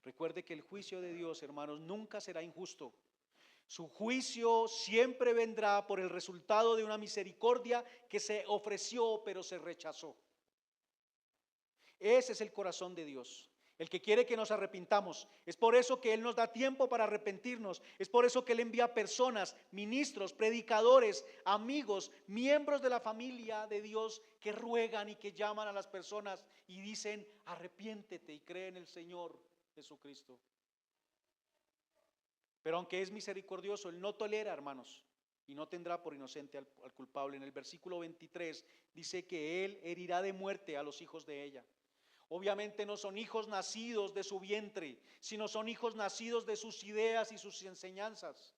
[SPEAKER 1] Recuerde que el juicio de Dios, hermanos, nunca será injusto. Su juicio siempre vendrá por el resultado de una misericordia que se ofreció pero se rechazó. Ese es el corazón de Dios, el que quiere que nos arrepintamos. Es por eso que Él nos da tiempo para arrepentirnos. Es por eso que Él envía personas, ministros, predicadores, amigos, miembros de la familia de Dios, que ruegan y que llaman a las personas y dicen: arrepiéntete y cree en el Señor Jesucristo. Pero aunque es misericordioso, Él no tolera, hermanos, y no tendrá por inocente al culpable. En el versículo 23 dice que Él herirá de muerte a los hijos de ella. Obviamente no son hijos nacidos de su vientre, sino son hijos nacidos de sus ideas y sus enseñanzas,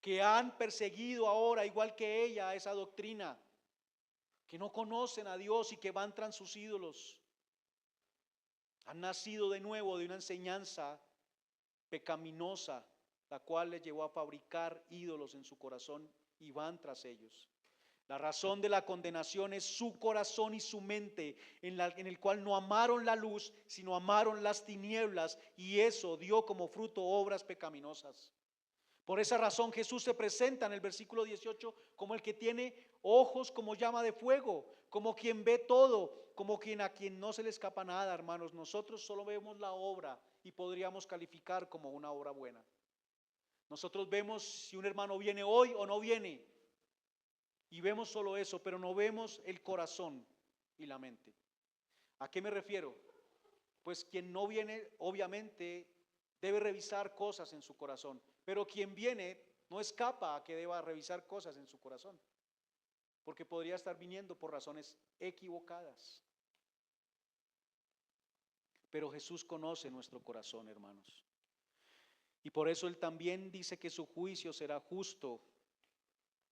[SPEAKER 1] que han perseguido ahora, igual que ella, esa doctrina, que no conocen a Dios y que van tras sus ídolos. Han nacido de nuevo de una enseñanza pecaminosa la cual les llevó a fabricar ídolos en su corazón y van tras ellos. La razón de la condenación es su corazón y su mente, en el cual no amaron la luz, sino amaron las tinieblas, y eso dio como fruto obras pecaminosas. Por esa razón Jesús se presenta en el versículo 18 como el que tiene ojos como llama de fuego, como quien ve todo, como quien a quien no se le escapa nada, hermanos. Nosotros solo vemos la obra y podríamos calificar como una obra buena. Nosotros vemos si un hermano viene hoy o no viene, y vemos solo eso, pero no vemos el corazón y la mente. ¿A qué me refiero? Pues quien no viene, obviamente, debe revisar cosas en su corazón, pero quien viene no escapa a que deba revisar cosas en su corazón, porque podría estar viniendo por razones equivocadas. Pero Jesús conoce nuestro corazón, hermanos, y por eso Él también dice que su juicio será justo.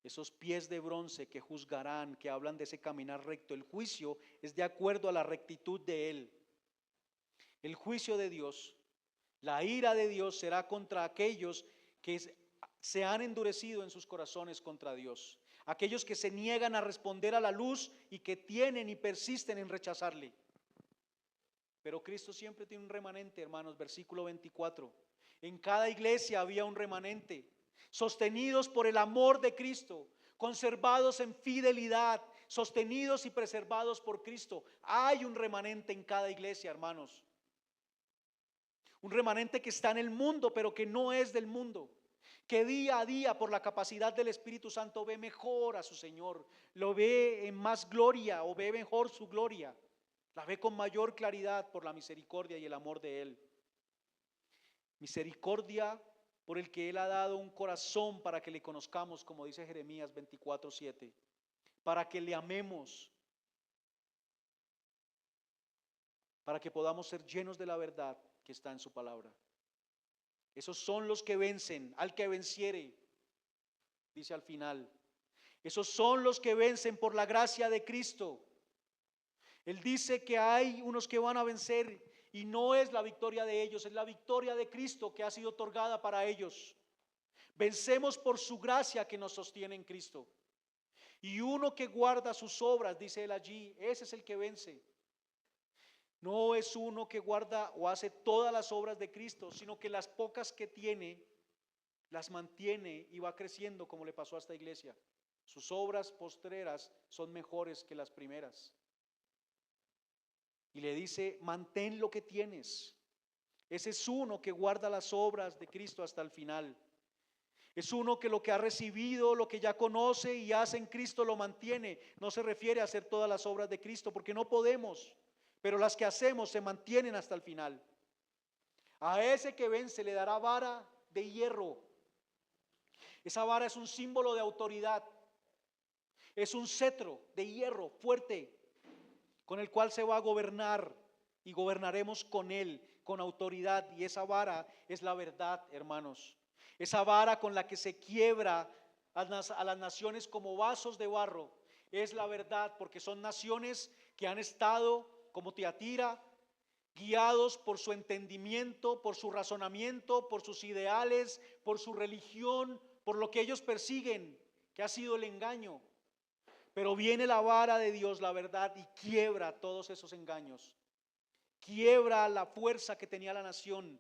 [SPEAKER 1] Esos pies de bronce que juzgarán, que hablan de ese caminar recto, el juicio es de acuerdo a la rectitud de Él. El juicio de Dios, la ira de Dios será contra aquellos que se han endurecido en sus corazones contra Dios, aquellos que se niegan a responder a la luz y que tienen y persisten en rechazarle. Pero Cristo siempre tiene un remanente, hermanos. Versículo 24. En cada iglesia había un remanente, sostenidos por el amor de Cristo, conservados en fidelidad, sostenidos y preservados por Cristo. Hay un remanente en cada iglesia, hermanos. Un remanente que está en el mundo, pero que no es del mundo, que día a día por la capacidad del Espíritu Santo ve mejor a su Señor, lo ve en más gloria o ve mejor su gloria, la ve con mayor claridad por la misericordia y el amor de Él. Misericordia por el que Él ha dado un corazón para que le conozcamos, como dice Jeremías 24:7, para que le amemos, para que podamos ser llenos de la verdad que está en su palabra. Esos son los que vencen, al que venciere, dice al final. Esos son los que vencen por la gracia de Cristo. Él dice que hay unos que van a vencer y no es la victoria de ellos, es la victoria de Cristo que ha sido otorgada para ellos. Vencemos por su gracia que nos sostiene en Cristo. Y uno que guarda sus obras, dice él allí, ese es el que vence. No es uno que guarda o hace todas las obras de Cristo, sino que las pocas que tiene, las mantiene y va creciendo, como le pasó a esta iglesia. Sus obras postreras son mejores que las primeras. Y le dice, mantén lo que tienes. Ese es uno que guarda las obras de Cristo hasta el final. Es uno que lo que ha recibido, lo que ya conoce y hace en Cristo lo mantiene. No se refiere a hacer todas las obras de Cristo, porque no podemos, pero las que hacemos se mantienen hasta el final. A ese que vence le dará vara de hierro. Esa vara es un símbolo de autoridad. Es un cetro de hierro fuerte, con el cual se va a gobernar y gobernaremos con él, con autoridad. Y esa vara es la verdad, hermanos. Esa vara con la que se quiebra a las naciones como vasos de barro es la verdad, porque son naciones que han estado como Tiatira, guiados por su entendimiento, por su razonamiento, por sus ideales, por su religión, por lo que ellos persiguen, que ha sido el engaño. Pero viene la vara de Dios, la verdad, y quiebra todos esos engaños. Quiebra la fuerza que tenía la nación.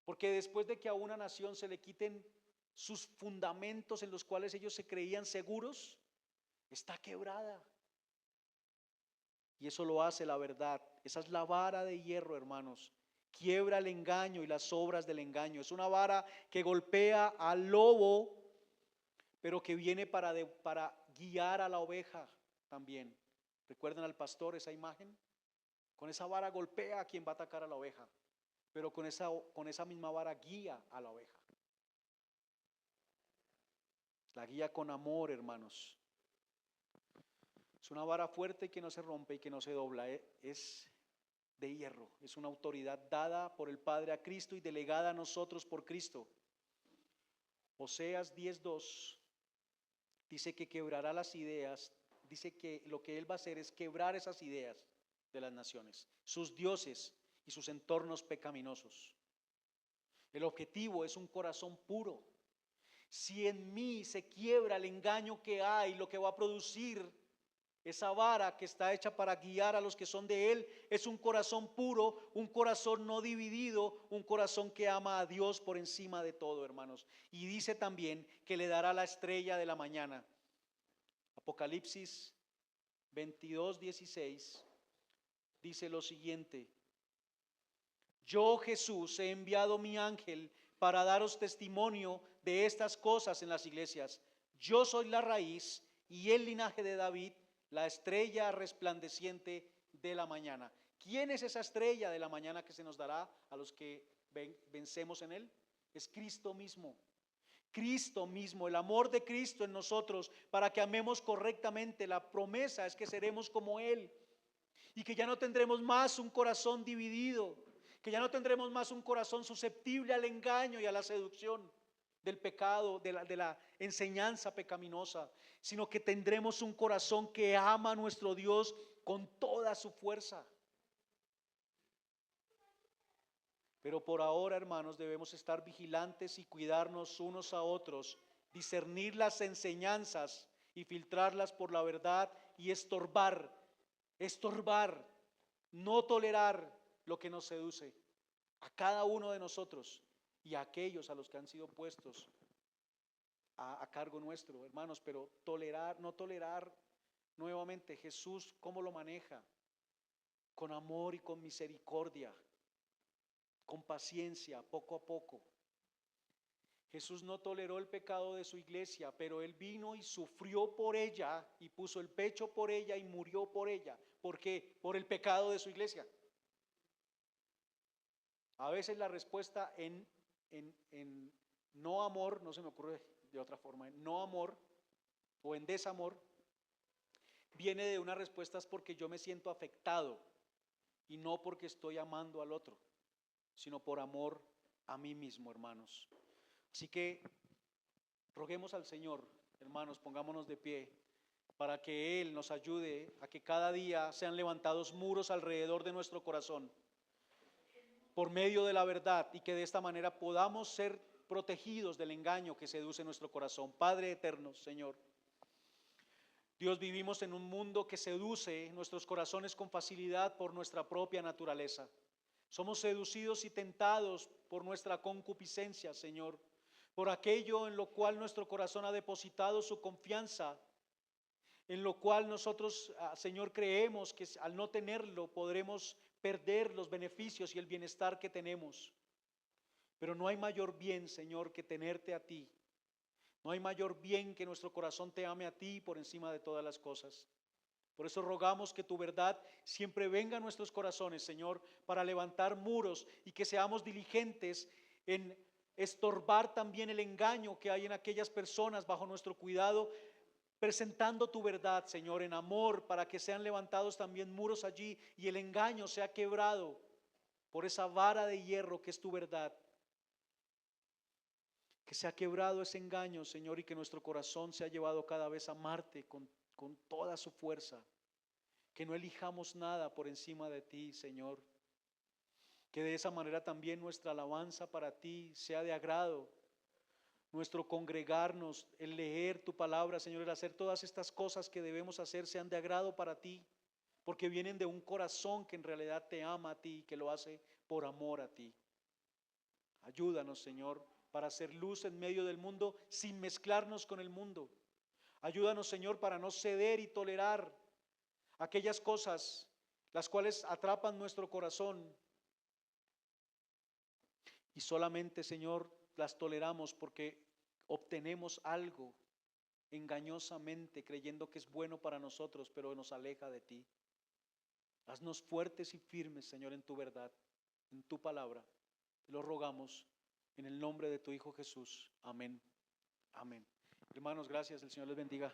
[SPEAKER 1] Porque después de que a una nación se le quiten sus fundamentos en los cuales ellos se creían seguros, está quebrada. Y eso lo hace la verdad. Esa es la vara de hierro, hermanos. Quiebra el engaño y las obras del engaño. Es una vara que golpea al lobo, pero que viene para guiar a la oveja también. ¿Recuerdan al pastor esa imagen? Con esa vara golpea a quien va a atacar a la oveja, pero con esa misma vara guía a la oveja. La guía con amor, hermanos. Es una vara fuerte que no se rompe y que no se dobla. Es de hierro. Es una autoridad dada por el Padre a Cristo y delegada a nosotros por Cristo. Oseas 10:2 dice que quebrará las ideas. Dice que lo que Él va a hacer es quebrar esas ideas de las naciones, sus dioses y sus entornos pecaminosos. El objetivo es un corazón puro. Si en mí se quiebra el engaño que hay, lo que va a producir esa vara que está hecha para guiar a los que son de Él, es un corazón puro, un corazón no dividido, un corazón que ama a Dios por encima de todo, hermanos. Y dice también que le dará la estrella de la mañana. Apocalipsis 22:16 dice lo siguiente: yo, Jesús, he enviado mi ángel para daros testimonio de estas cosas en las iglesias. Yo soy la raíz y el linaje de David, la estrella resplandeciente de la mañana. ¿Quién es esa estrella de la mañana que se nos dará a los que vencemos en Él? Es Cristo mismo. Cristo mismo, el amor de Cristo en nosotros para que amemos correctamente. La promesa es que seremos como Él y que ya no tendremos más un corazón dividido, que ya no tendremos más un corazón susceptible al engaño y a la seducción del pecado, de la enseñanza pecaminosa, sino que tendremos un corazón que ama a nuestro Dios con toda su fuerza. Pero por ahora, hermanos, debemos estar vigilantes y cuidarnos unos a otros, discernir las enseñanzas y filtrarlas por la verdad y estorbar, no tolerar lo que nos seduce a cada uno de nosotros y a aquellos a los que han sido puestos a cargo nuestro, hermanos. Pero tolerar, no tolerar, nuevamente, Jesús, ¿cómo lo maneja? Con amor y con misericordia, con paciencia, poco a poco. Jesús no toleró el pecado de su iglesia, pero Él vino y sufrió por ella y puso el pecho por ella y murió por ella. ¿Por qué? Por el pecado de su iglesia. A veces la respuesta en no amor, no se me ocurre de otra forma, en no amor o en desamor, viene de unas respuestas porque yo me siento afectado y no porque estoy amando al otro, sino por amor a mí mismo, hermanos. Así que roguemos al Señor, hermanos, pongámonos de pie para que Él nos ayude a que cada día sean levantados muros alrededor de nuestro corazón por medio de la verdad, y que de esta manera podamos ser protegidos del engaño que seduce nuestro corazón. Padre eterno, Señor, Dios, vivimos en un mundo que seduce nuestros corazones con facilidad por nuestra propia naturaleza. Somos seducidos y tentados por nuestra concupiscencia, Señor, por aquello en lo cual nuestro corazón ha depositado su confianza, en lo cual nosotros, Señor, creemos que al no tenerlo podremos perder los beneficios y el bienestar que tenemos. Pero no hay mayor bien, Señor, que tenerte a ti. No hay mayor bien que nuestro corazón te ame a ti por encima de todas las cosas. Por eso rogamos que tu verdad siempre venga a nuestros corazones, Señor, para levantar muros y que seamos diligentes en estorbar también el engaño que hay en aquellas personas bajo nuestro cuidado, presentando tu verdad, Señor, en amor, para que sean levantados también muros allí y el engaño sea quebrado por esa vara de hierro que es tu verdad. Que sea quebrado ese engaño, Señor, y que nuestro corazón sea llevado cada vez a amarte con toda su fuerza. Que no elijamos nada por encima de ti, Señor. Que de esa manera también nuestra alabanza para ti sea de agrado. Nuestro congregarnos, el leer tu palabra, Señor, el hacer todas estas cosas que debemos hacer sean de agrado para ti, porque vienen de un corazón que en realidad te ama a ti y que lo hace por amor a ti. Ayúdanos, Señor, para hacer luz en medio del mundo sin mezclarnos con el mundo. Ayúdanos, Señor, para no ceder y tolerar aquellas cosas las cuales atrapan nuestro corazón y solamente, Señor, las toleramos porque obtenemos algo engañosamente creyendo que es bueno para nosotros, pero nos aleja de ti. Haznos fuertes y firmes, Señor, en tu verdad, en tu palabra. Te lo rogamos en el nombre de tu Hijo Jesús. Amén. Amén. Hermanos, gracias. El Señor les bendiga.